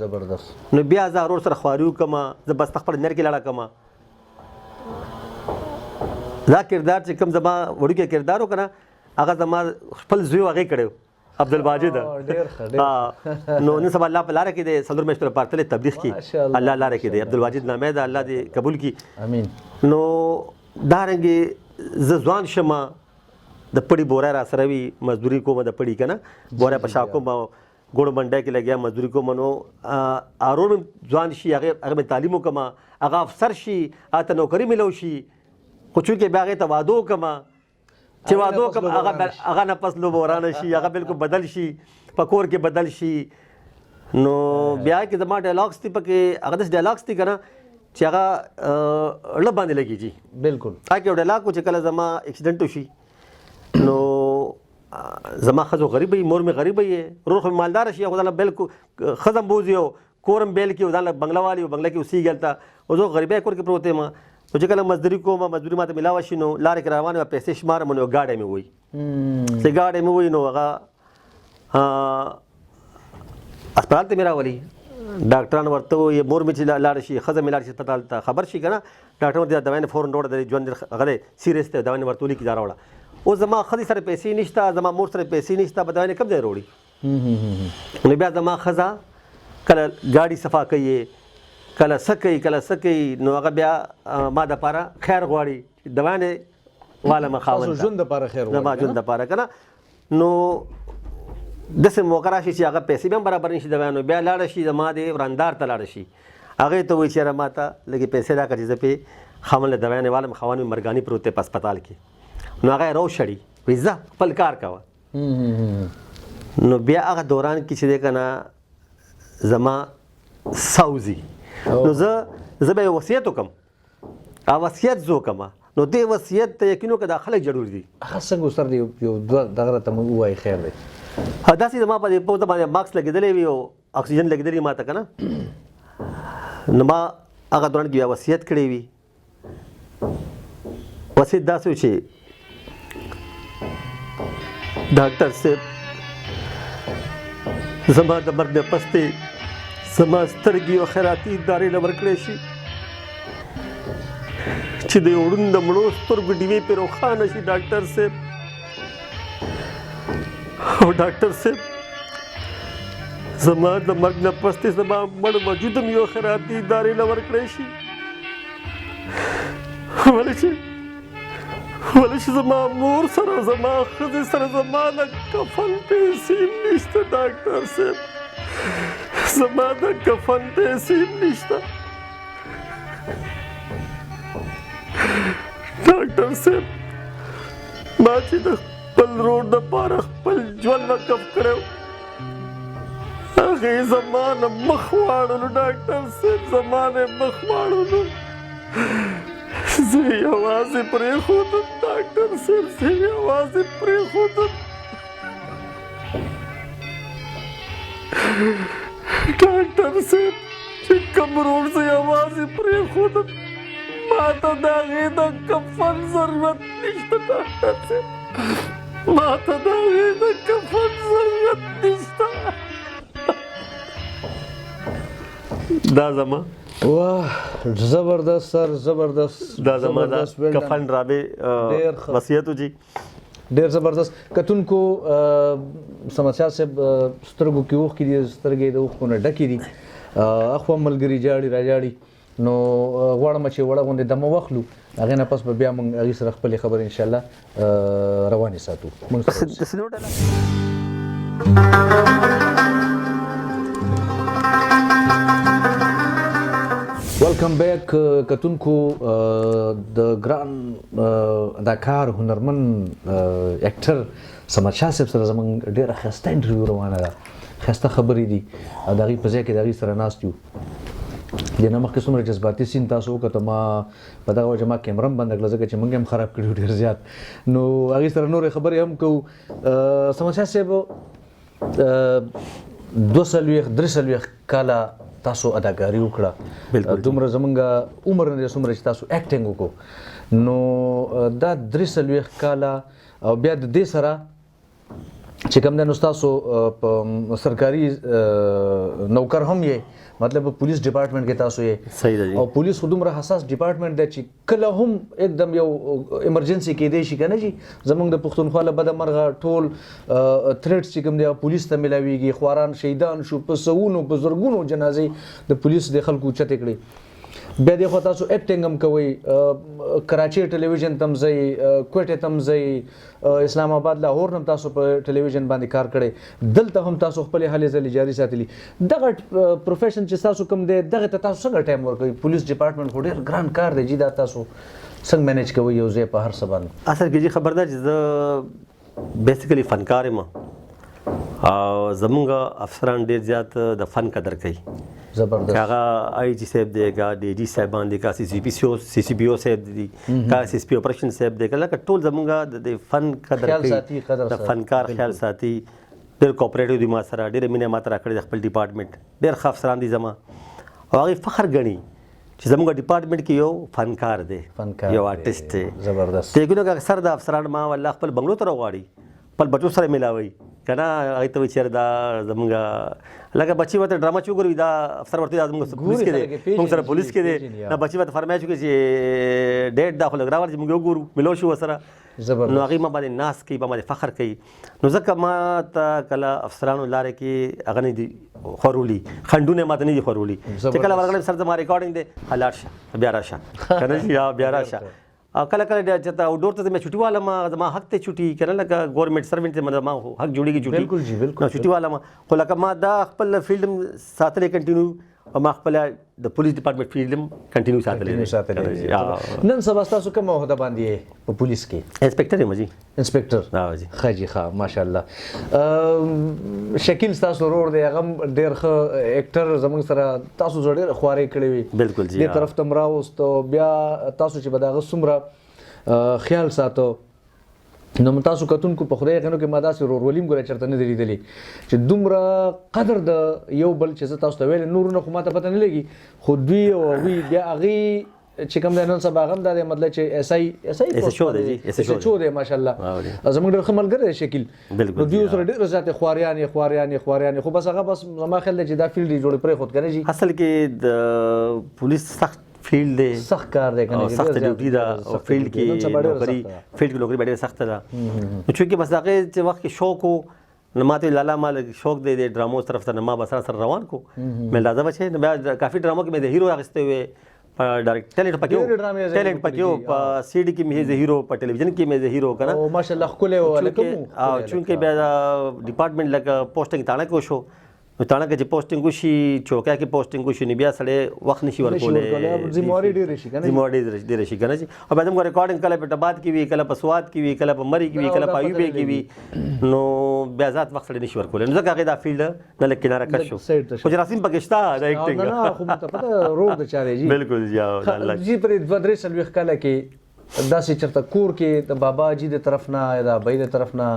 زبردست نو بیا زه ورور سره خواري وکړم زه بس خپل نر کې لاړه کړم دا کردار چې کوم زما وړوکی کردار و که نه هغه زما خپل زوی و هغې کړی عبدالواجد نو نن سبا الله په لاره کې دی څلور میاشتو لپاره تللی تبلیغ کې الله لاره کې دی عبدالواجد نامه ده الله دې قبول کړي امین نو دارنګې زه ځوان شم د پړي بوری را سره وي مزدوري کوم د پړي که نه بوری په شا کوم ګوړ منډه کې لګیا مزدوري کوم نو ارور ځوان شي هغه تعلیم وکما هغه افسر شي اته نوکری ملو شي خو چې بیا هغه ته وادو کما چې وادو کما هغه نه پس لو ورانه شي هغه بالکل بدل شي پکور کې بدل شي نو بیا کې زما ډایلاګز تی پکې هغه د ډایلاګز تی کنه چې هغه له باندې لګیږي بالکل تاکي ډایلاګ کو چې کله زما اکسیډنټ وشي نو زما خزو غریب وي مور مې غریب وي روح مالدار شي خدای بالکل خزم بوزيو کورم بیل کې ودان بنگلا والی بنگلا کې اوسې ګلتا او زه غریبه کور کې پروت ما چې کله مزدوري کوم مزدوري ماته ملاوه شي نو لارې کې روانه پیسې شمار مونږ گاډي مې وای سي گاډي مې وای نو هغه اسپیټال ته میرا ولی ډاکټران ورته یې مور مې چې لاړ شي خزه مې لاړ شي اسپیټال ته خبر شي کنه ډاکټر ورته دوايي فورن ډوړ د ژوند هغه سیریس ته دوايي ورته لیکي دا راوړه او زما خزي سره پیسې نشته زما مور سره پیسې نشته په دوايي کم ځای وروړي نو بیا زما خزه کله ګاډي صفا کوي کله سکی نو هغه بیا ما د پاره خیر غواړي دوايي والا مخاوند ژوند د پاره خیر زما ژوند د پاره کنه نو دسه موقع راشي چې هغه پیسې به برابر نشي دوايانو بیا لاړ شي زما د وراندار ته لاړ شي هغه ته وایي چې را ماته لګي پیسې راکړي زه په خامل دوايانو والم خوانو مرګاني پروت په هسپتال کې نو هغه رو شړی ویزا خپل کار کاوه نو بیا هغه دوران کې چې کنه زما ساوزي نو زه به وصیت وکم او وصیت زو کما نو دې وصیت ته یقینو کدا خلک جوړ دي هغه څنګه سر دی یو دغه ته مو وای خیر دی داسې زما په پوته باندې ماکس لګېدلې وي او اکسیجن لګېدلې ما ته کنه نو ما هغه دوران کې وصیت کړی وي وصیت داسې چې ډاکټر صاحب زما د مرګ نه پسته زما سترګې او خیراتي ادارې له ورکړې شي چې د وړوند د مړو سترګو ډیوې پې روښانه شي ډاکټر صاحب او ډاکټر صاحب زما د مرګ نه پسته زما مړ وجود هم یو خیراتي ادارې له ورکړې شي ولې چې زما مور سره زما ښځې سره زما د کفن پیسې نشته ډاکټر صاحب زما د کفن پیسې نشته ډاکټر صاحب ما چې د خپل روډ دپاره خپل ژوند وقف کړی هغې زما نه مخ واړلو ډاکټر صاحب زما نه مخ واړلو زه یوازې پرېښودم ډاکټر صاحب زه یوازې پرېښودم ډاکټر صاحب چې کوم روډ زه یوازې پرېښودم ما ته د هغې د کفن ضرورت نشته ډاکټر صاحب ما ته د هغې د کفن ضرورت نشته دا زما واه زبردست سر زبردست دا زما دا کفن رابې وصیت جی ډېر زبردست کتونکو سمسیا صاحب سترګو کې اوښکې دي سترګې د اوښکو نه ډکې دي اخوا ملګري جاړي راجاړي نو غواړم چې وړه غوندې دمه واخلو هغې نه پس به بیا موږ هغې سره خپلې خبرې انشاءالله روانې ساتو ویلکم بیک کتونکو د ګران اداکار هنرمن اکټر صمد شاه صاحب سره زموږ ډېره ښایسته انټرویو روانه ده ښایسته خبرې دي او د هغې په ځای کې د هغې سره ناست یو د نه مخکې څومره جذباتي سین تاسو وکړه ما په دغه وجه ما کیمره هم بنده کړه ځکه چې موږ هم خراب کړي ډېر زیات نو هغې سره نورې خبرې هم کوو صمد شاه صاحب 240 کاله تاسو اداکاري وکړه دومره زمونږ عمر نه دی څومره چې تاسو اکټینګ وکړو نو دا 340 کاله او بیا د دې سره چې کوم دی نو ستاسو په سرکاري نوکر هم یې مطلب پولیس ډپارټمنټ کې تاسو یې صحیح دی او پولیس خو دومره حساس ډپارټمنټ دی چې کله هم एकदम یو ایمرجنسي کېدی شي که نه جي زموږ د پښتونخوا له بده مرغه ټول تھریټس چې کوم دی پولیس ته میلاویږي خواران شهیدان شو په سوونو په زرګونو جنازې د پولیس د خلکو اوچتې کړې بیا د خو تاسو اکټینګ هم کوي کراچي ټلویزیون تم ځئ کوټه تم ځئ اسلام آباد لاهور هم تاسو په ټلویزیون باندې کار کړی دلته هم تاسو خپل هلې ځلې جاري ساتلی دغه پروفیشن چې تاسو کوم دی دغه ته تاسو څنګه ټایم ورکوي پولیس ډپارټمنټ خو ډېر ګران کار دی جی دا تاسو څنګه مینیج کوي یو ځای په هر څه باندې اصل کې جی خبردار چې زه بیسیکلی فنکار یم او زمونږ افسران ډېر زیات د فن قدر کوي زبردست هغه آی جی صاحب دی کا ډي جي صاحبان دی کا سی سی پی او صاحب دی کا سی اس پی اپریشن صاحب دی کله ټول زمونږ د فن قدر کوي د فنکار خیال ساتي ډېر کوپریټیو دي ما سره ډېر مینه ما سره کړې د خپل ډپارټمنټ ډېر ښه افسران دي زما او هغه فخر ګڼي چې زموږ ډپارټمنټ کې یو فنکار دی یو آرټسټ دی زبردست دیګونو که اکثر د افسران ما والله خپل بنگلو ته راغواړي خپل بچو سره ملاوي که نه هغې ته وایي چېرې دا زموږ لکه بچي ورته ډرامه چې وګوري دا افسر ورته دا زموږ پولیس کې دی موږ سره پولیس کې دی دا بچي ورته فرمایش وکړي چې ډېډ دا خو لږ راوړه چې موږ وګورو ملو شو ورسره نو هغې ما باندې ناز کوي ما باندې فخر کوي نو ځکه ما ته کله افسرانو لارې کې هغه نه دي خورولي خنډونه ما ته نه دي خورولي چې کله ورغلم سر زما ریکارډینګ دی لاړ شه بیا راشه که نه یا بیا راشه او کله کله چې آوټډور ته مې چھټي والم زما حق ته چھټي که نه لکه ګورنمنټ سروینټ ته ما حق جوړېږي چھټي بالکل جی بالکل چھټي والم خو لکه ما دا خپل فیلډ ساتلی کنټینیو او ما خپل د پولیس ډپارټمنټ فیلډ کنټینیو ساتلی نن سبا تاسو کوم عہده باندې په پولیس کې انسپکټر یم جی انسپکټر ها جی ښه جی ښه ماشاءالله شکیل تاسو ورور دی هغه ډېر ښه اکټر زموږ سره تاسو زړه ډېر خوارې کړې وي بالکل جی دې طرف ته راوست بیا تاسو چې به د هغه څومره خیال ساتو نو تاسو کتونکو په خدای غنو کې ما داسې ورورولیم ګوره چېرته نه دي لیدلي چې دومره قدر د یو بل چې زه تاسو ته ویل نورونه خو ما ته پته نه لګي خو دوی او هغوی بیا هغې چې کوم دی نن سبا هغه هم دا دی مطلب چې SHO دی ماشاءالله زموږ ډېر ښه ملګری دی شکیل نو دوی سره ډېرې زیاتې خواريانې خو بس هغه بس زما خیال دی چې دا فیلډ یې جوړې پرېښود که نه جي اصل کې د پولیس سخت فیلډ دی سخت کار دی او سخت ډیوټي ده او فیلډ کې نوکري ډېره سخته ده نو چونکې بس هغې چې وخت کې شوق و نو ما ته لالا ما شوق دی د ډرامو طرف ته نو ما به سره روان کو مې راځه بچې نو بیا کافي ډرامو کې مې د هیرو اخیستی وې په ډایرکټ ټیلنټ پکې و په سی ډي کې مې د هیرو په ټلویزیون کې مې د هیرو که نه او ماشاءالله ښکلی و او چونکې بیا ډپارټمنټ لکه پوسټنګ تاڼه کې وشو نو تاڼه کې چې پوسټنګ وشي چوکیا کې پوسټنګ وشي نو بیا سړی وخت نشي ورکولی ذمواري ډېرې شي که نه ذمواري ډېره شي که نه چې او بیا زموږ ریکارډنګ کله په ټباد کې وي کله په سوات کې وي کله په مري کې وي کله په ایوبۍ کې وي نو بیا زیات وخت سړی نشي ورکولی نو ځکه هغې دا فیلډ نه لږ کناره کش شو خو جراثیم پکې شته د ایکټینګ نه خو ته پته روغ د چارې جي بالکل جی جی پرې 2-3 کاله کې داسې چېرته کور کې د بابا جي د طرف نه یا د ابۍ د طرف نه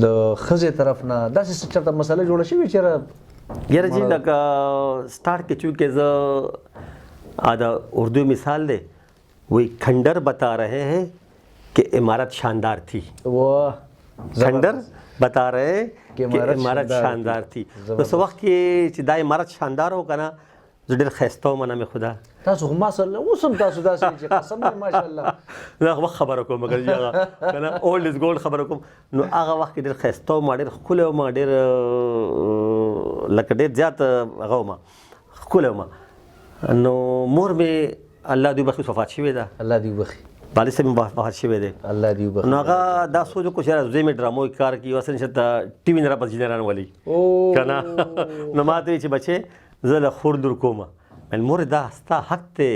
د ښځې طرف نه داسې چېرته مسله جوړه شوې چېرې یاره جی لکه سٹارٹ کې چونکہ ز دا اردو مثال دے وہی کھنڈر بتا رہے ہیں کہ عمارت شاندار تھی کھنڈر بتا رہے ہیں کہ عمارت شاندار تھی اس وقت کې چې دا عمارت شاندار ہو کنه زه ډېر ښایسته وم نه مې خدا تاسو خو ماشاءالله اوس هم تاسو داسې چې قسم دی ماشاءالله نه وخت خبره کوم مګر هغه کنه اولډ از ګولډ خبره کوم نو هغه وخت کې ډېر ښایسته وم ډېر ښکلی وم ډېر لکه ډېر زیات هغه وم ښکلی وم نو مور مې الله دې وبخښي وفات شوې ده الله دې وبخښي والد صاحب مې وفات شوی دی الله دې وبخښي نو هغه دا سوچ وکړو چې زوی مې ډرامو کار کوي اوس نشته ټي وي نه راپسې نه رانولي که نه نو ما ته وایي چې بچې زه له خور لور کوم مور دا ستا حق دی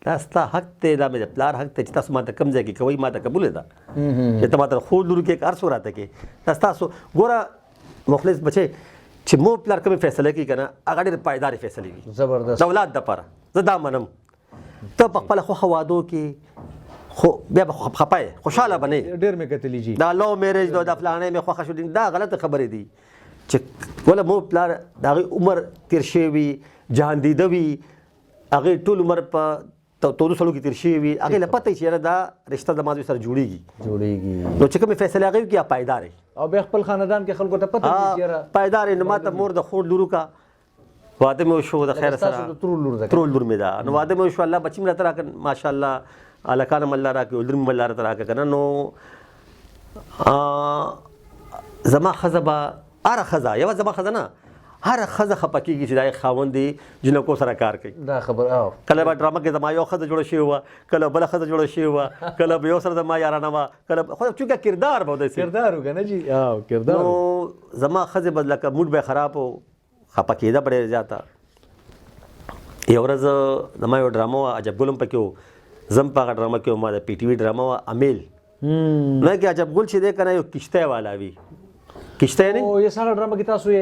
دا ستا حق دی دا مې د پلار حق دی چې تاسو ما ته کوم ځای کې کوئ ما ته قبوله ده چې ته ما ته خور لور کې هر څه راته کې دا ستاسو ګوره مخلص بچې چې مور پلار کومې فیصله کوي که نه هغه ډېرې پایدارې فیصلې وي زبردست د اولاد دپاره زه دا منم ته په خپله خوښه وادو کې خو بیا به خپه یې خوشحاله به نه یې ډېر مې کتلي جي دا لو میرج دا فلانی مې خوښه شو دا غلطه خبرې دي چې وله مور پلار د هغې عمر تېر شوی وي جهان دیده وي هغې ټول عمر په تودو سړو کې تېر شوی وي هغې له پته یې چې یاره دا رشته زما دوی سره جوړېږي نو چې کومې فیصلې هغې وکړي پایدار یې او بیا خپل خاندان کې خلکو ته پته وي چې یاره پایدار یې نو ما ته مور د خور لورو کا واده مې وشو د خیر سره ترور لور مې ده نو واده مې وشو الله بچي مې راته راکړ ماشاءالله هلکان هم الله راکړي ولور مې الله راته راکړه که نه نو زما ښځه به هره ښځه یوه زما ښځه نه هر ښځه خفه کېږي چې دا یې خاوند دی جنکو سره کار کوي. دا خبر او کله به ډرامه کې زما یو ښځه جوړه شوې وه، کله بله ښځه جوړه شوې وه، کله به یو سره زما یارانه وه، کله خو چونکه کردار به داسې کردار وکنه جی او کردار نو زما ښځې به لکه موډ به خراب و، خفه کېده به ډېر زیاته. یو ورځ زما یو ډرامه وه عجب ګل هم پکې و، زه هم په هغه ډرامه کې وم، ما د پی ټي وي ډرامه وه امیل. نو کې عجب ګل چې دی که نه یو کشتی والا وي، کشتی نه او یہ سارا ډرامه کې تاسو یې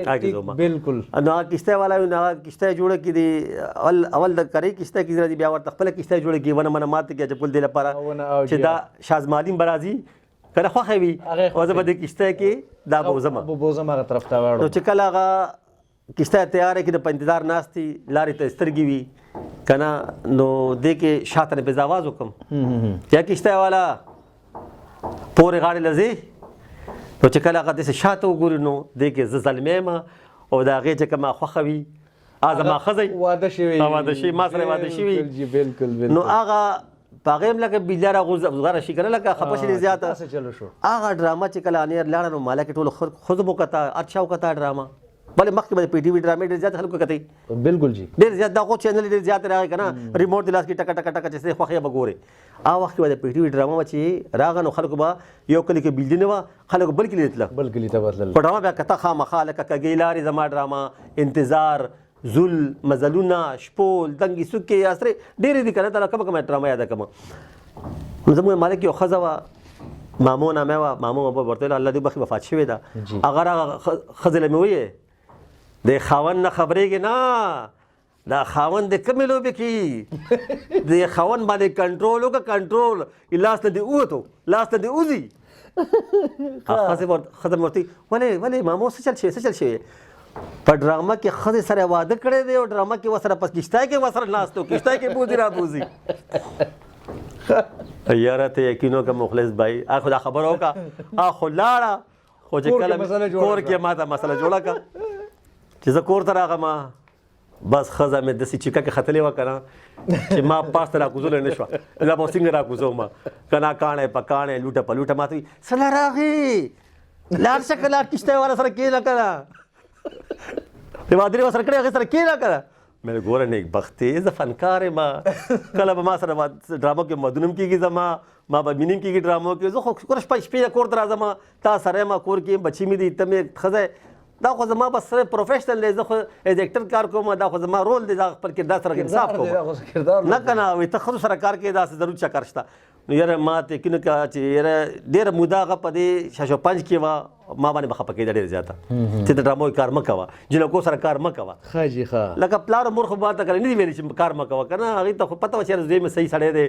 بالکل نو هغه کشتی والا وي، نو هغه کشتی جوړه کړي دي اول د کرۍ کشتی کې راځي، بیا ورته خپله کشتی جوړه کړي ونه منه ماته کې عجب ګل دی لپاره چې دا شازمالین به راځي که نه خوښه وي او زه به د کشتی کې دا بوزم بوزم هغه طرف ته نو واړو. چې کله هغه کشتی تیاره کړي د په انتظار ناست دي، لارې ته سترګې وي که نه، نو دې کې شاته نه پېزه آواز وکړم چې کشتی والا پورې غاړې له ځې. نو چې کله هغه داسې شاته وګوري نو دې کې زه ظلمی یم او د هغې چې کومه خوښه وي هغه زما ښځی واده شوی واده شوي ما سره واده شوي بالکل نو هغه په هغې هم لکه بیلیاره غوزغره شي که نه لکه خفه شي ډېر زیاته. چلو شو هغه ډرامه چې کله انیر لاړه نو مالا کې ټولو ښځو به وکته، هر چا وکته ډرامه. بلې مخکې به د پی ټي وي ډرامې ډېر زیات خلکو کتئ، بالکل جی ډېر زیات دا خو چینل ډېر زیات راغی که نه، ریموټ د لاس کې ټکه ټکه ټکه چې څه خوښ یې به ګورې. هغه وخت کې به د پی ټي وي ډرامه به چې راغه نو خلکو به یو کلي کې بجلي نه وه، خلکو بل کلي ته تله، بل کلي ته به تلل. په ډرامه بیا کته خامخا لکه کږې لارې زما ډرامه، انتظار، زول، مزلونه، شپول، دنګې سوکې، اسرې ډېرې دي که نه، دا کومه کومه ډرامه یاده کړمه. نو زموږ مالک یو ښځه وه، مامو نامه وه، مامو به ورته ویل الله دې بخښي وفات شوې ده. هغه راغه ښځې له مې ویې د خاوند نه خبرېږي نه، دا خاوند د کومې لوبې کوي، د خاوند باندې کنټرول وکړه، کنټرول لاس نه دې ووتو، لاس نه دې وځي. ښځه مې ورته ولې مامو څه چل شوی څه چل شوی؟ په ډرامه کې ښځې سره واده کړی دی او ډرامه کې ورسره په کشتی کې ورسره ناست و، کشتی کې بوځي را بوځي. یاره ته یقین وکړه مخلص بھائی، هغه خو دا خبره وکړه، هغه خو لاړه، خو چې کله کور کې ما ته مسله جوړه کړه چې زه کور ته راغم، بس ښځه مې داسې چیکه کې ختلې وه که نه چې ما پاس ته راکوزولی نه شوه، دا به څنګه راکوزوم که نه، کاڼی په کاڼی لوټه په لوټه. ما ته وایي څه لا راغې لاړ شه که لا کشتی والا سره کښېنه که نه، د واده ورسره کړی هغې سره کښېنه که نه. مې ګوره نیک بختې زه فنکار یم، کله به ما سره ډرامو کې مدون هم کېږي زما، ما به مینې هم کېږي ډرامو کې، زه خو ګوره شپې کور ته راځم، تا سره یم، کور کې بچي مې دي، ته مې ښځه دا خو زما بس سره پروفیشنل دی، زه خو ایز اکټر کار کوم، دا خو زما رول دی، دا خپل کردار سره انصاف کوم نه که نه. وایي ته ښځو سره کار کوې داسې ضرور چا کار شته. نو یاره ما ته یقین وکړه چې یاره ډېره موده هغه په دې شاشو پنج کې وه، ما باندې به خفه کېده ډېره زیاته چې د ډرامو کار مه کوه، جنکو سره کار مه کوه. ښه جي ښه لکه پلار مور خو ما ته کله نه دي ویلي چې کار مه کوه که نه، هغې ته خو پته وه چې زوی مې صحیح سړی دی،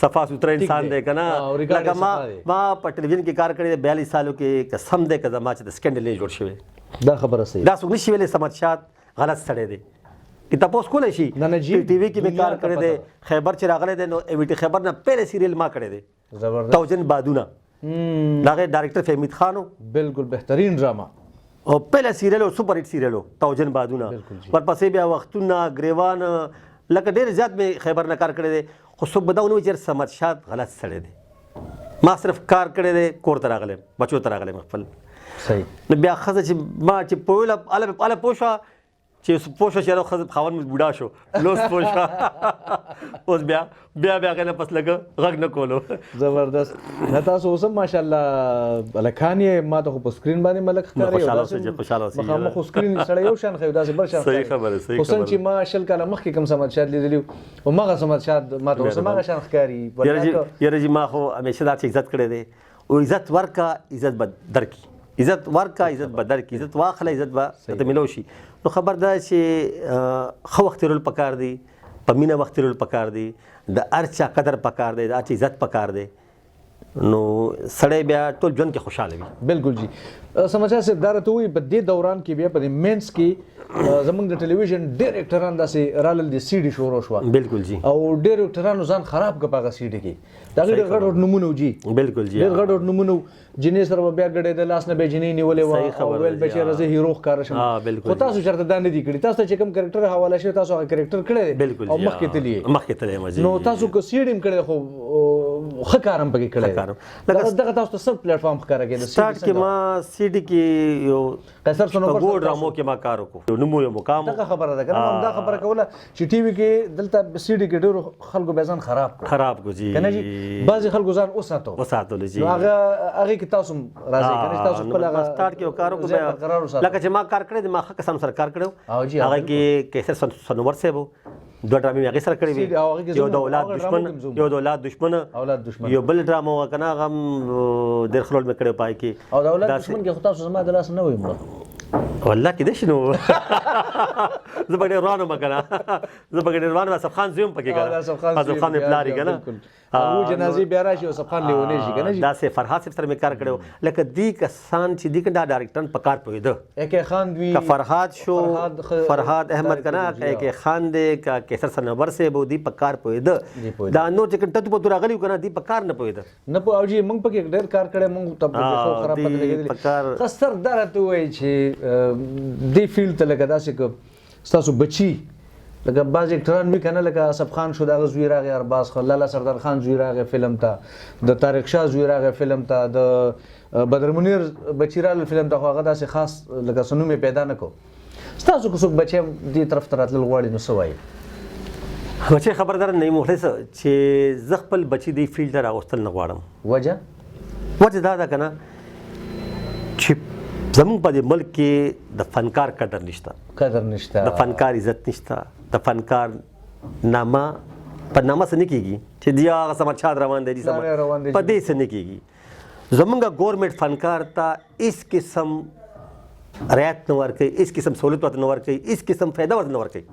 صفا سوتره انسان دی که نه. لکه ما په ټلویزیون کې کار کړی دی 42 سالو کې، قسم دی که زما چې د سکینډل نه جوړ شوی، دا خبره صحیح دا څوک نشي ویلی صمد شاد غلط سړی دی، که تپوس کولی شي. پی ټي وي کې مې کار کړی دی، خیبر چې راغلی دی نو ای وي ټي خیبر نه پهلی سیریل ما کړی دی، توجن بادونه، د هغې ډایرکټر فهمید خان و، بالکل بهترین ډرامه او پهله سیریل و، سپر هټ سیریل و توجن بادونه. ورپسې بیا وختونه، ګریوان، لکه ډېر زیات مې خیبر نه کار کړی دی، خو څوک به دا ونه وایي چې صمد شاد غلط سړی دی. ما صرف کار کړی دی، کور ته راغلی، بچو ته راغلی خپل. صحیح. نو بیا ښځه چې ما چې پوهېله هله پوه شوه چې پوه شوه چې یاره ښځه خاوند مې بوډا شو، لوس پوه شوه، اوس بیا هغې نه پس لږه غږ نه کولو. زبردست. نه تاسو اوس هم ماشاءالله هلکان یې، ما ته خو په سکرین باندې ملک ښکاري، خوشحاله اوسئ، مخامخ خو سکرین سړی یو شان ښیي، داسې بل شان صحیح خبره صحیح خو څنګه چې ما 20 کاله مخکې کوم صمد شاد لیدلي و، هماغه صمد شاد ما ته اوس هماغه شان ښکاري. یاره جي ما خو همیشه دا چې عزت کړی دی، او عزت ورکه عزت به درکړي، عزت ورکه عزت به درکړي، عزت واخله عزت به درته میلو شي. نو خبر دا چې ښه وخت تېرول پکار دی، په مینه وخت تېرول پکار دی، د هر چا قدر پکار دی، د هر چا عزت پکار دی، نو سړی بیا ټول ژوند کې خوشحاله وي. بالکل جی. صمد شاه صاحب دا راته ووایي په دې دوران کې بیا په دې مینس کې زموږ د ټلویزیون ډېر اکټران داسې رالل د سی ډي شروع شوه. بالکل جی. او ډېر اکټرانو ځان خراب کړ په هغه سی ډي کې، د هغې ډېر غټ غټ نومونه وو جي. بالکل جی. ډېر غټ غټ نومونه وو، جینۍ سره به بیا ګډېده، لاس نه به یې جینۍ نیولې وه او ویل به چې زه هیرو ښکاره شم. خو تاسو چېرته دا نه دي کړي، تاسو ته چې کوم کرکټر حواله شوی تاسو هغه کرکټر کړی دی او مخکې تللی یې. نو تاسو که سی ډي هم کړی خو ښه کار هم پکې کړی دی. دغه تاسو ته څه پلیټفارم ښکاره کېده؟ سټارټ کې ما سی سیټي کې یو قیصر سنوبر ګو ډرامو کې ما کار وکړو نو مو یو مقام دغه خبره ده کنه دا خبره کوله چې ټي وي کې دلته سي ډي کې ډېر خلکو به ځان خراب کو جی کنه جی بعضی خلکو ځان وساتل جی هغه کې تاسو راځي کنه تاسو خپل هغه سٹارټ کې کار وکړو لکه چې ما کار کړی ما حق سم سره کار کړو هغه کې قیصر سنوبر صاحب دوه ډرامې هغه سره کړې وي یو د اولاد دشمن یو بل ډرامه وکنه غم ډېر خلول مې کړی پای کې او د اولاد دشمن کې خو تاسو زما د لاس نه وي مړه والله کې دې شنو زه به ډېر روانو مکنه زه به ډېر روانو اسف خان زوم پکې کنه اسف خان مې پلاری کنه او جنازي بیا راشي اسف خان لیونی شي کنه دا سه فرحات سره مې کار کړو لکه دې کسان چې دې کنده ډایرکټر په کار پوهیده اکه خان دوی کا فرحات شو فرحات احمد کنه اکه خان دې کا کیسر سنور سے بودی په کار پوهیده دا نو چې کنده په راغلی کنه دې په کار نه پوهیده نه په او جی موږ پکې ډېر کار کړی موږ ته خو خراب پته لګیدل خسر درته وای چې دې فیلډ ته لګا داسې کو تاسو بچی لکه بعض اکټران وی کنه لکه اسف خان شو دغه زوی راغی ارباز خو لالا سردار خان زوی راغی فلم ته د طارق شاه زوی راغی فلم ته د بدر منیر بچیرال فلم ته هغه داسې خاص لکه سنوم پیدا نکو تاسو کو څوک بچی دې طرف ته راتل غواړي نو سوای بچی خبردار نه مخلص چې ز خپل بچی دی فیلډ ته راوستل نه غواړم وجه دا ده کنه چې زموږ په دې ملک کې د فنکار قدر نشته د فنکار عزت نشته د فنکار نامه په نامه څه نه کېږي چې دی هغه سماچار روان دی په دې څه نه کېږي زموږ ګورنمنټ فنکار ته هیڅ قسم رعایت نه ورکوي هیڅ قسم سہولت ورته نه ورکوي هیڅ قسم فایده ورته نه ورکوي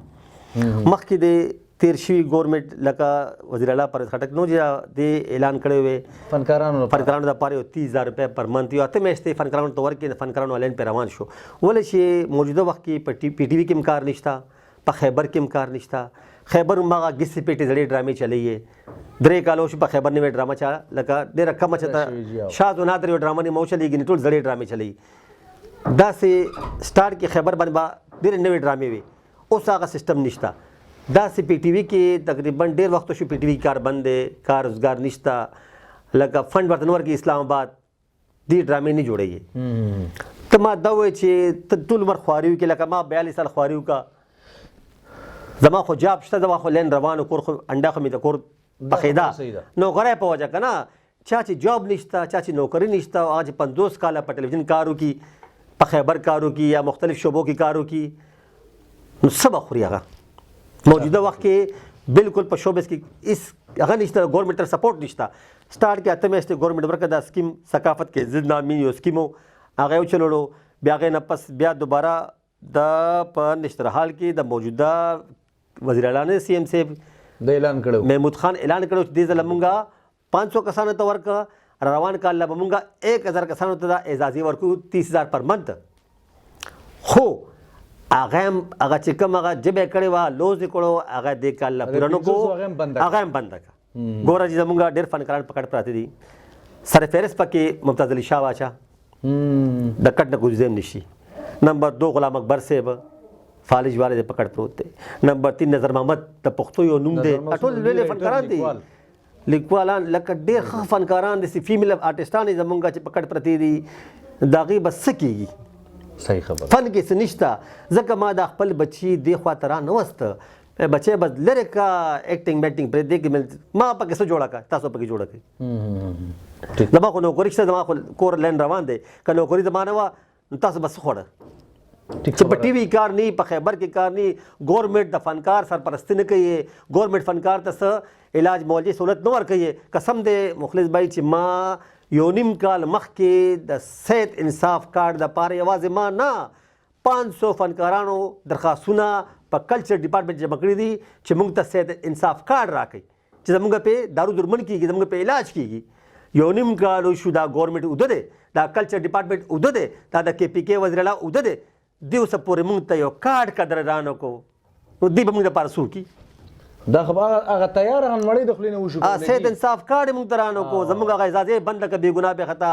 مخکې د تیر شوي ګورنمنټ لکه وزیر اعلی پرویز خټک نو د اعلان کړی وی فنکارانو لپاره یو 30,000 روپۍ پر منت یو اته میاشتې فنکارانو ته ورکړي فنکارانو آنلاین پې روان شو ولې چې موجوده وخت کې په پی ټي وي کې هم کار نشته په خیبر کې هم کار نشته خیبر هم هغه ګسې پیټې زړې ډرامې چلیږي 3 کالو شو په خیبر نوې ډرامه چا لکه ډېره کمه چته شاید و نادر یو ډرامه نیمه چلیږي ټول زړې ډرامې چلیږي داسې سټارټ کې خیبر باندې به ډېرې نوې ډرامې وي اوس هغه سسټم نشته داسې پی ټي وي کې تقریبا ډېر وخت شو پی ټي وي کار بند دی کار روزګار نشته لکه فنډ ورته نه ورکوي اسلام آباد دې ډرامې نه جوړوي ته ما دا وایي چې ته ټول عمر خواري وکړې لکه ما 42 سال خواري وکړه زما خو جاب شته زما خو لین روانو کور خو انډا خو مې د کور پخېده نوکری په وجه که نه چا چې جاب نشته چا چې نوکري نشته هغه چې 50 کاله په ټلویزیون کار وکړي په خیبر کار وکړي یا مختلف شعبو کې کار وکړي نو څه به خوري هغه موجوده وخت کې بالکل په شوبز کې اس هغه نشته ګورنمنټ تر سپورټ نشته سٹارټ کې اته میاشتې ګورنمنټ ورکړه دا سکیم ثقافت کې ضد نامین یو سکیمو هغه یو چلولو بیا هغې نه پس بیا دوباره د په نشتر حال کې د موجوده وزیر اعلی نه سی ایم صاحب د اعلان کړو محمود خان اعلان کړو چې دې ځله مونږه 500 کسانو ته ورکړه روان کال به مونږه 1000 کسانو ته د اعزازي ورکو 30,000 پر منت خو هغه چې کوم هغه جبې کړې وه لوز یې کړو هغه دې کال لا پوره نه کو هغه هم بنده کړه ګوره چې زمونږ ډېر فنکاران په کټ پراته دي سر فهرست پکې ممتاز علي شاه واچا د کټ نه ګزیم نشي نمبر 2 غلام اکبر صاحب فالج والے په کټ پروت دی نمبر 3 نظر محمد د پښتو یو نوم دی ټول لوی فنکاران دي لیکوالان لکه ډېر ښه فنکاران دي فیمیل آرټسټان زمونږ چې په کټ پرتې دي د هغې به څه کېږي صحیح خبر فن کې څه نشته ځکه ما دا خپل بچي دې خوا ته را نه وسته بچی بس لرې کا ایکټینګ بیکټینګ پرې دې کې ما پکې څه جوړه کړه تاسو پکې جوړه کړئ زما خو نوکري شته زما خو کور لین روان دی که نوکري زما نه وه نو تاسو بس څه خوړه چې په ټي وي کار نه په خیبر کې کار نه ګورنمنټ د فنکار سرپرستی نه کوي ګورنمنټ فنکار ته څه علاج معالجې سہولت نه ورکوي قسم دی مخلص بھائی چې ما یو نیم کال مخکې د صحت انصاف کارډ دپاره یوازې ما نه 500 فنکارانو درخواستونه په کلچر ډپارټمنټ جمع کړي دي چې موږ ته صحت انصاف کارډ راکړي چې زموږ پې دارو درمل کېږي زموږ پې علاج کېږي یو نیم کال شو دا ګورنمنټ اوده دی دا کلچر ډپارټمنټ اوده دی دا د کې پي کې وزیر اعلی اوده دی دې اوسه پورې موږ ته یو کارډ قدر را نه کو نو دوی به موږ دپاره څه وکړي دا خو هغه تیار هغه نړۍ د خولې نه وشو صحت انصاف کارډ موږ ته را نه کو زموږ هغه اعزازې بنده که بې ګناه بې خطا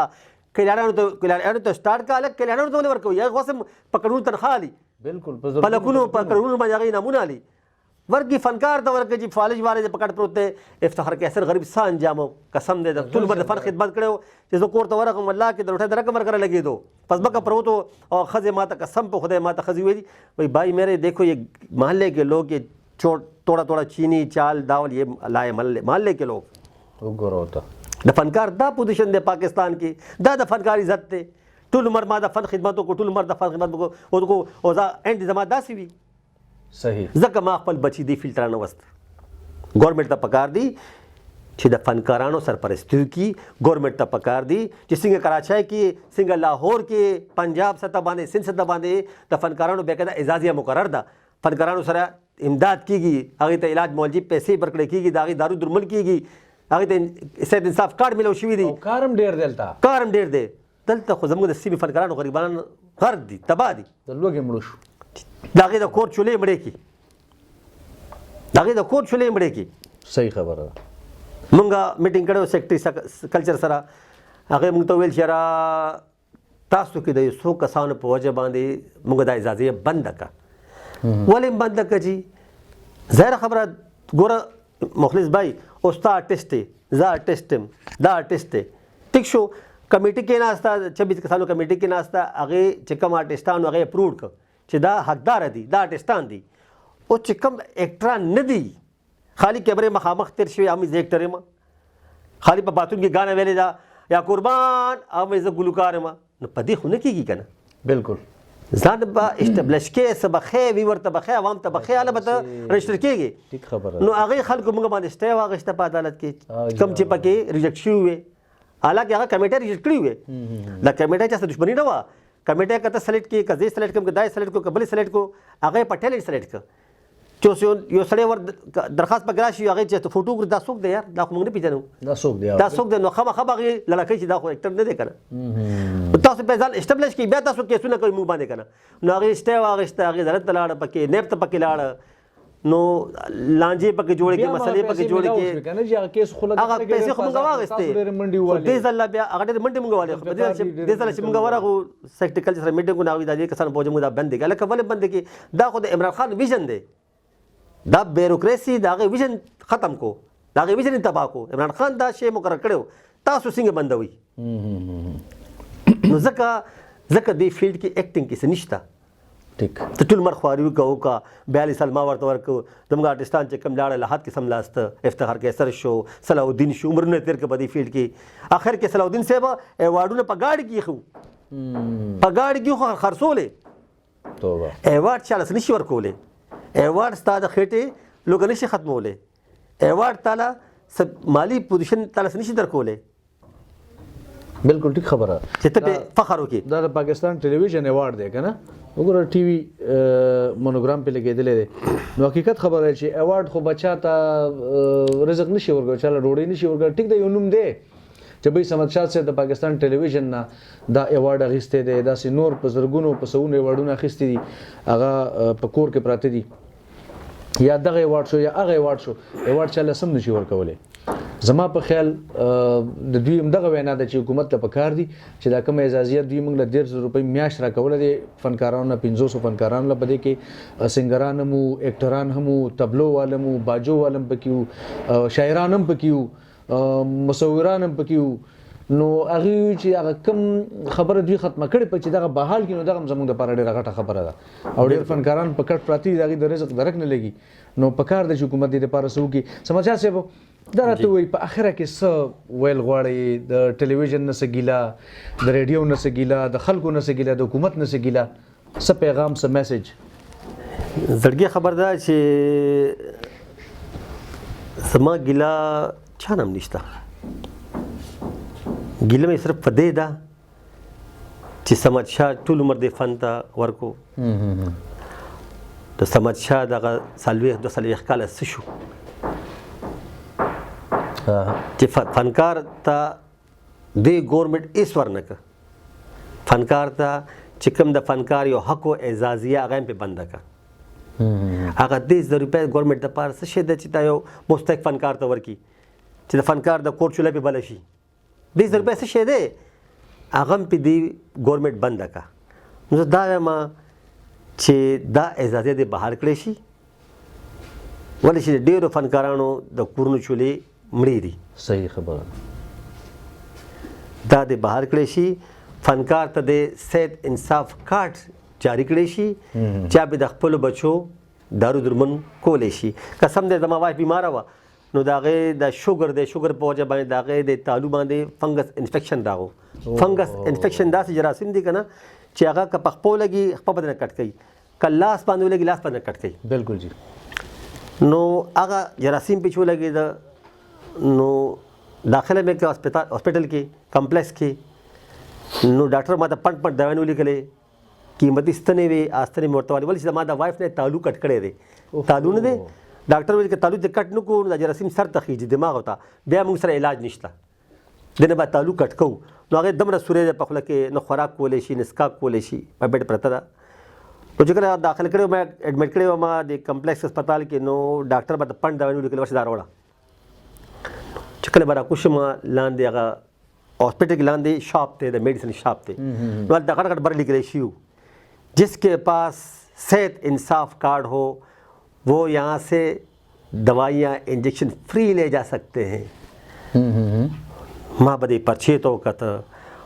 کلیاڼیانو ته سټارټ کا هلک کلیاڼیانو ته ولې ورکوي هغه خو په کروڑونو تنخوا لي بالکل په لکونو په کروڑونو باندې هغې نامونه لي ورکی فنکار ته ورکړي چې فالج والے دې پکړ پروت دی افتخار کیسر غریب سا انجام قسم دې د ټول عمر د فن خدمت کړو چې زه کور ته ورغم الله کې د روټه درکه ورکړه لګېدو پس بکه پروتو او خزه ماته قسم په خدای ماته خزي ویلي وای بھائی میرے دیکھو یہ محلے کے لوگ یہ توڑا توڑا چینی چال داول یہ لائے محلے کے لوگ وګورو ته د فنکار دا پوزیشن دی پاکستان کې دا د فنکار عزت دی ټول عمر ما د فن خدمت کو ټول عمر د فن خدمت کو او دا اند زما داسې وي صحیح ځکه ما خپل بچی دی فلټرانه وست ګورنمنت ته پکار دی چې د فنکارانو سرپرستی کی ګورنمنت ته پکار دی چې څنګه کراچۍ کې څنګه لاهور کې پنجاب سطح باندې سند سطح باندې د فنکارانو باقاعده اعزازیه مقرر ده فنکارانو سره امداد کیږي هغه ته علاج معالجې پیسې ورکړل کیږي د هغې دارو درمل کیږي هغه ته صحت انصاف کارت ملو شوي دی کارم ډیر دلته کارم ډیر دی دلته خو زموږ د سیمې فنکارانو غریبان غرق دي تباه دي د لوږې مړه شو د هغې د کور چولې مړې کړي د هغې د کور چولې مړې کړي صحیح خبره ده مونږ میټینګ کړی و سیکرټري کلچر سره هغې مونږ ته ویل چې یاره تاسو کې د یو څو کسانو په وجه باندې مونږ دا اجازه بنده کړه ولې بنده کړه چې ظاهره خبره ګوره مخلص بھائی اوس ته آرټسټ دی زه آرټسټ یم دا آرټسټ دی ټیک شو کمیټي کې ناسته 26 کسانو کمیټي کې ناسته هغې چې کوم آرټسټان هغه اپروډ کړ چې دا حقدار دي دا آرټسټان دي او چې کوم اکټران نه دي خالی کیمرې مخامخ تیر شوي هم زه اکټر یم خالی په باتون کې ګانه ویلې ده یا قربان هم زه ګلوکار یم نو په دې خو نه کېږي که نه بالکل ځان به اسټبلش کې څه به ښې وي ورته به ښې عوام ته به ښې البته رجسټر کېږي ټیک خبره نو هغې خلکو موږ باندې سټی واخیسته په عدالت کې کوم چې پکې ریجکټ شوي وې حالانکه هغه کمیټه ریجکټ کړي وې دا کمیټه چا سره دښمني نه وه کمیټه که ته سلیکټ کړي که زه سلیکټ کړم که دا سلیکټ کړو که بل سلیکټ کړو هغه یې په ټیلنټ سلیکټ کړه چې اوس یو سړی ور درخواست پکې راشي هغې چې فوټو کړي دا څوک دی یار دا خو موږ نه پېژنو دا څوک دی دا څوک دی نو خامخا به هغې لړکوي چې دا خو اکټر نه دی که نه تاسو پرې ځان اسټبلش کړئ بیا تاسو کیسونه کوئ موږ باندې که نه نو هغې سټی واخیسته هغې عدالت ته لاړه پکې نیب ته پکې لاړه نو لانجې پکې جوړې کړې مسلې پکې جوړې کړې هغه پیسې خو موږ واخیستې دې ځل بیا هغه ډېرې منډې موږ والې دې ځل چې موږ ورغو سیکرټري کلچر سره میټینګ ونه هغوی دا دې کسانو په وجه موږ دا بند کړي لکه ولې بند کړي دا خو د عمران خان ویژن دی دا بیروکراسي د هغې ویژن ختم کو د هغې ویژن یې تباه کو عمران خان دا شی مقرر کړی تاسو څنګه بندوئ نو ځکه دې فیلډ کې ایکټینګ کې څه نشته ټیک ته ټول مر خواري وکړه 42 سال ما ورته ورکړو زموږ آرټسټان چې کوم لاړه لحد قسم لاسته افتخار کیسر شو صلاح الدین شو عمرونه تېر کړه په دې فیلډ کې اخر کې صلاح الدین صاحب ایوارډونه په ګاډي کې ایښو په ګاډي کې خو خرڅولې توبه ایوارډ چاله څه نشي ورکولی ایوارډ ستا د خېټې لوګه نشي ختمولی ایوارډ تاله مالي پوزیشن تاله څه نشي درکولی بالکل ټیک خبره چې ته پې فخر وکړې دا د پاکستان ټلویزیون ایوارډ دی که نه وګوره ټي وي مونوګرام پې لګېدلی دی نو حقیقت خبره دی چې ایوارډ خو بچا ته رزق نشي ورکولی چاله ډوډۍ نشي ورکولی ټیک دی یو نوم دی چې بھائی سمد شاه صاحب د پاکستان ټلویزیون نه دا ایوارډ اخیستی دی داسې نور په زرګونو په سوونو ایوارډونه اخیستي دي هغه په کور کې پراته دي یا دغه ایوارډ شو یا هغه ایوارډ شو ایوارډ چاله سم نشي ورکولی زما په خیال د دوی همدغه وینا ده چې حکومت ته پکار دي چې دا کوم اعزازیت دوی موږ له 150 روپۍ میاشت راکولی دی فنکارانو نه 500 فنکارانو له په دې کې سنګران هم وو اکټران هم وو تبلو والا هم وو باجو والا هم پکې وو شاعران هم پکې وو مصوران هم پکې وو نو هغې چې هغه کوم خبره دوی ختمه کړې په چې دغه بحال کړي نو دغه هم زموږ دپاره ډېره غټه خبره ده او ډېر فنکاران په کټ پراته دي د هغې د رزق درک نه لګي نو پکار ده چې حکومت دې دپاره څه وکړي سمد شاه صاحب دا راته وایي په اخره کې څه ویل غواړئ د ټلویزیون نه څه ګیله د ریډیو نه څه ګیله د خلکو نه څه ګیله د حکومت نه څه ګیله څه پیغام څه میسج زړګي خبر ده چې زما ګیله چا نه هم نشته ګیله مې صرف په دې ده چې سمد شاه ټول عمر دې فن ته ورکو د سمد شاه دغه 40 کاله څه شو چې فنکار ته دې ګورنمنټ هېڅ ورنکړه فنکار ته چې کوم د فنکار یو حق و اعزازیه هغه هم پې بنده کړه هغه 10,000 روپۍ ګورنمنټ دپاره څه شی ده چې دا یو مستحق فنکار ته ورکړي چې د فنکار د کور چوله پې بله شي 10,000 روپۍ څه شی دی هغه هم پې دې ګورنمنټ بنده کړه نو زه دا وایم چې دا اعزازیه دې بهار کړی شي ولې چې ډېرو فنکارانو د کورونو چولې مړې دي. صحیح خبره. دا د بهر کړی شي. فنکار ته د صحت انصاف کارت جاری کړی شي چې به د خپلو بچو دارو درمن کولی شي. قسم دی زما وایف بیماره وه نو د هغې د شوګر د شوګر په وجه باندې د هغې د تالو باندې فنګس انفیکشن راغو. فنګس انفیکشن داسې جراثیم دي که نه چې هغه که په خپو لګي خپه به نه کټ کوي، که لاس باندې ولګي لاس به نه کټ کوي. بالکل جی. نو هغه جراثیم پې چې ولګېده نو داخله مې کې هاسپټل کې کمپلیکس کې نو ډاکټر ما ته پټ دوايانې ولیکلې قیمتي ستنې وې. ستنې مې ورته ویلې ولې چې زما د وایف نه تالو کټ کړی دی. تالو نه دی. ډاکټر ویل که تالو دې کټ نه کړو نو دا جراثیم سر ته خیږي دماغ ته، بیا موږ سره علاج نشته، دې نه باید تالو کټ کوو. نو هغې دومره سورې ده په خوله کې نه خوراک کولی شي نه څښاک کولی شي، په بیډ پرته ده. نو چې کله داخل کړی وم اډمټ کړی وم د کمپلیکس هسپتال کې نو ډاکټر به د پنډ دوايانې ولیکلې ورشه دا راوړه. چې کله به راکوشم لاندې هغه हॉस्पिटल के लांदे शॉप थे, द मेडिसिन शॉप थे. वहाँ दखड़ कट बर लिख रहे शिव जिसके पास सेहत इंसाफ कार्ड हो वो यहाँ से दवाइयाँ इंजेक्शन फ्री ले जा सकते हैं. माँ बदी पर्चे तो कत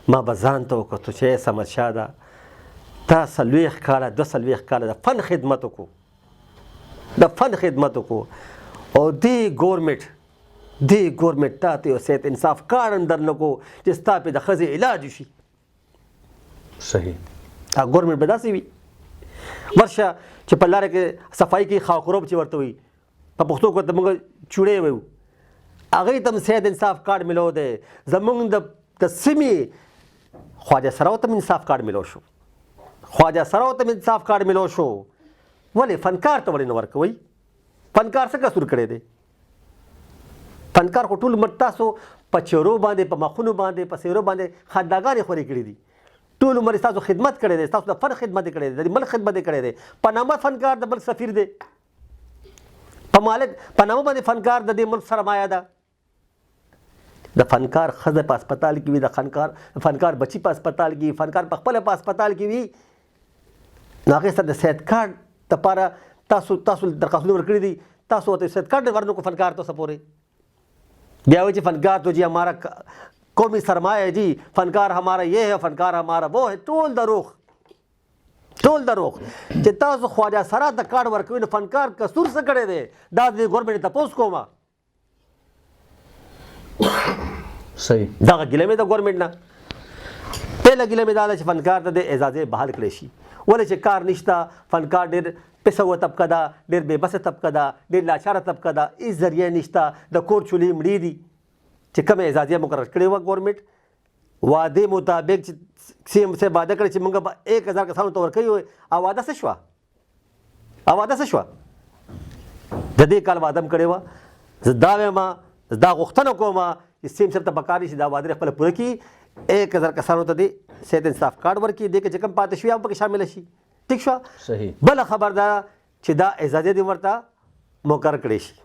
माँ बजान तो कत छे समझ शादा تا سلویخ کاله دو سلویخ کاله د فن خدمتو کو او دی ګورنمنت ته یو صحت انصاف کارډ اندر نکو چې ستا په د ښځې علاج شي. صحیح. ګورنمنټ به داسې وي ورشه چې په لاره کې صفایي کې خاکروب چې ورته وي په پښتو کې ورته موږ چوړې وایو هغې ته هم صحت انصاف کارډ ملو دی. زموږ د سیمې خواجه سراو ته انصاف کارډ ملو شو ولې فنکار ته ولې نه ورکوئ؟ فنکار څه قصور کړی دی؟ فنکار خو ټول عمر تاسو په چېرو باندې په مخونو باندې په څېرو باندې خنداګانې خورې کړي دي. ټول عمر ستاسو خدمت کړی دی، ستاسو د فن خدمت یې کړی دی، د ملک خدمت یې کړی دی. په نامه فنکار د ملک سفیر دی، په نامه باندې فنکار د دې ملک سرمایه ده. د فنکار ښځه په هسپتال کې وي، د فنکار بچي په هسپتال کې وي، فنکار په خپله په هسپتال کې وي. نو هغې سره د صحت کارډ دپاره تاسو درخواستونه ورکړي دي، تاسو ورته صحت کارډ ورنکړو فنکار ته څه پورې بیا وایي چې فنکار تو جی ہمارا قومی سرمایہ ہے جی، فنکار ہمارا یہ ہے، فنکار ہمارا وہ ہے. ټول دروغ چې تاسو خواجه سرا ته کارډ ورکوئ نو فنکار قصور څه کړی دی دا د ګورنمنټ تپوس کومه. صحیح. دغه ګیله مې د ګورنمنټ نه پهله ګیله مې دا ده چې فنکار ته د اعزازې بحال کړی شي. ولې چې کار نشته، فنکار ډېر پیسوه طبقه ده، ډېر بې بسه طبقه ده، ډېر لاچاره طبقه ده، هېڅ ذریعه نشته، د کور چولې مړې دي. چې کومه اعزازیه مقرر کړې وه ګورنمنټ وعدې مطابق چې سی ایم صاحب وعده کړې چې موږ به 1000 کسانو ته ورکوي او وعده څه شوه؟ د دې کال وعده هم کړې وه. زه دا وایم دا غوښتنه کوم چې سی ایم صاحب ته پکار شي دا وعده خپله پوره کړي، 1000 کسانو ته دې صحت انصاف کارډ ورکړي، دې کې چې کوم پاتې شوي هم پکې شامله شي. ٹھیک شو؟ صحیح. بله خبر ده چې دا اعزازیه دې ورته مقرر کړی شي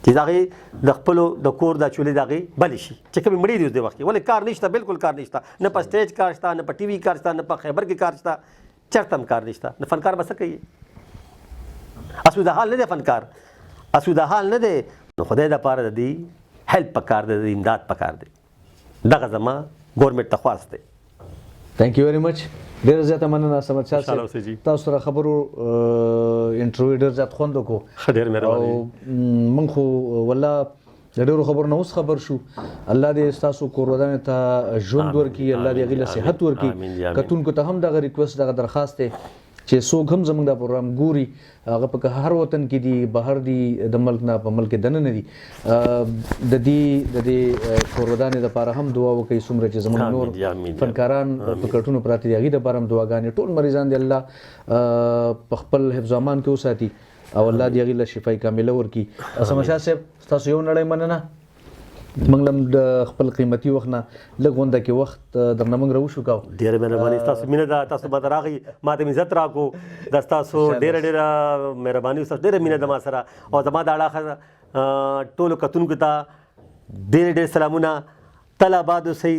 چې د هغې د خپلو د کور دا چولې د هغې بلې شي چې کومې مړې دي اوس دې وخت کې. ولې کار نشته، بالکل کار نشته، نه په سټیج کار شته، نه په ټي وي کار شته، نه په خیبر کې کار شته، چېرته هم کار نشته. نو فنکار به څه کوي؟ اسوده حال نه دی فنکار، اسوده حال نه دی. نو خدای دپاره د دې هیلپ پکار دی، د امداد پکار دی. دغه زما ګورنمنټ ته خواست دی. تھینک یو ویری مچ. ډېره زیاته مننه صمد شاه صاحب، تاسو سره خبرو انټرویو ډېر زیات خوند وکړو. ډېر مهرباني. او موږ خو والله د ډېرو خبرو نه اوس خبر شو. الله دې ستاسو کور ودانې ته ژوند ورکړي، الله دې هغې له صحت ورکړي. کتونکو ته هم دغه ریکویسټ دغه درخواست دی چې څوک هم زموږ دا پروګرام ګوري هغه په هر وطن کې دي، بهر دي، د ملک نه په ملک دننه دي، د دې کور ودانې دپاره هم دعا وکړئ. څومره چې زموږ نور فنکاران په کټونو پراته دي هغې دپاره هم دعاګانې. ټول مریضان دي الله په خپل حفظ و امان کې وساتي او الله دې هغې له شفای کامله ورکړي. اسامه شاه صاحب ستاسو یو نړۍ مننه. موږ هم د خپل قیمتي وخت نه لږ غونډه کې وخت درنه موږ راوشو کوو. ډېره مهرباني، ستاسو مینه ده، تاسو ما ته راغئ، ما ته عزت راکړو، دا ستاسو ډېره مهرباني، ستاسو ډېره مینه ده ما سره. او زما د اړخه ټولو کتونکو ته ډېر سلامونه. تل آباد اوسئ،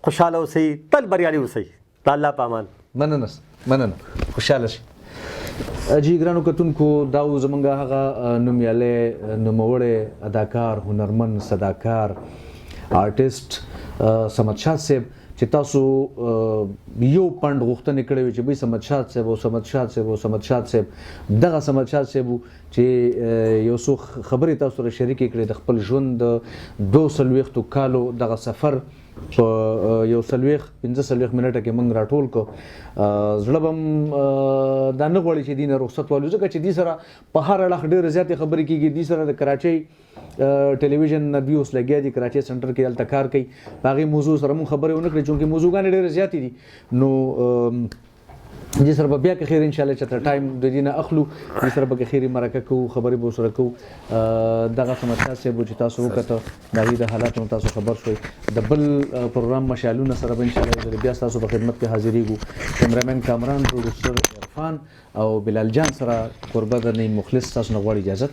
خوشحاله اوسئ، تل بریالي اوسئ. د الله په امان. مننه، خوشحاله شئ. جی ګرانو کتونکو دا و زمونږ هغه نومیالی نوموړی اداکار هنرمند صداکار آرټسټ صمد شاه صاحب چې تاسو یو پند غوښتنې کړې وي چې بھئی صمد شاه صاحب او صمد شاه صاحب او صمد شاه صاحب دغه صمد شاه صاحب چې یو څو خبرې تاسو سره شریکې کړې د خپل ژوند د 240 کالو دغه سفر په یو 45 منټه کې موږ راټول کو زړه بم دا نه غواړي چې دینه رخصت والو ځکه چې دې سره په هر اړخ ډېر زیاتې خبرې کیږي دې سره د کراچۍ ټلویزیون نه دوی اوس لګیا دي کراچۍ سنټر کې هلته کار کوي په هغې موضوع سره موږ خبرې ونه کړې چونکې موضوعګانې ډېرې زیاتې دي نو دې سره به بیا که خیر انشاءالله چې تر ټایم د دې نه اخلو دې سره به که خیر مرکه کوو خبرې به ورسره کوو دغه صمد شاه صاحب چې تاسو وکته د هغې د حالاتو نه تاسو خبر شوئ د بل پروګرام مشالونه سره به انشاءالله یو ځل بیا ستاسو په خدمت کې حاضرېږو کیمرامین کامران پروډوسر عرفان او بلال جان سره کوربه د نعیم مخلص تاسو نه غواړي اجازت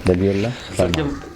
د الله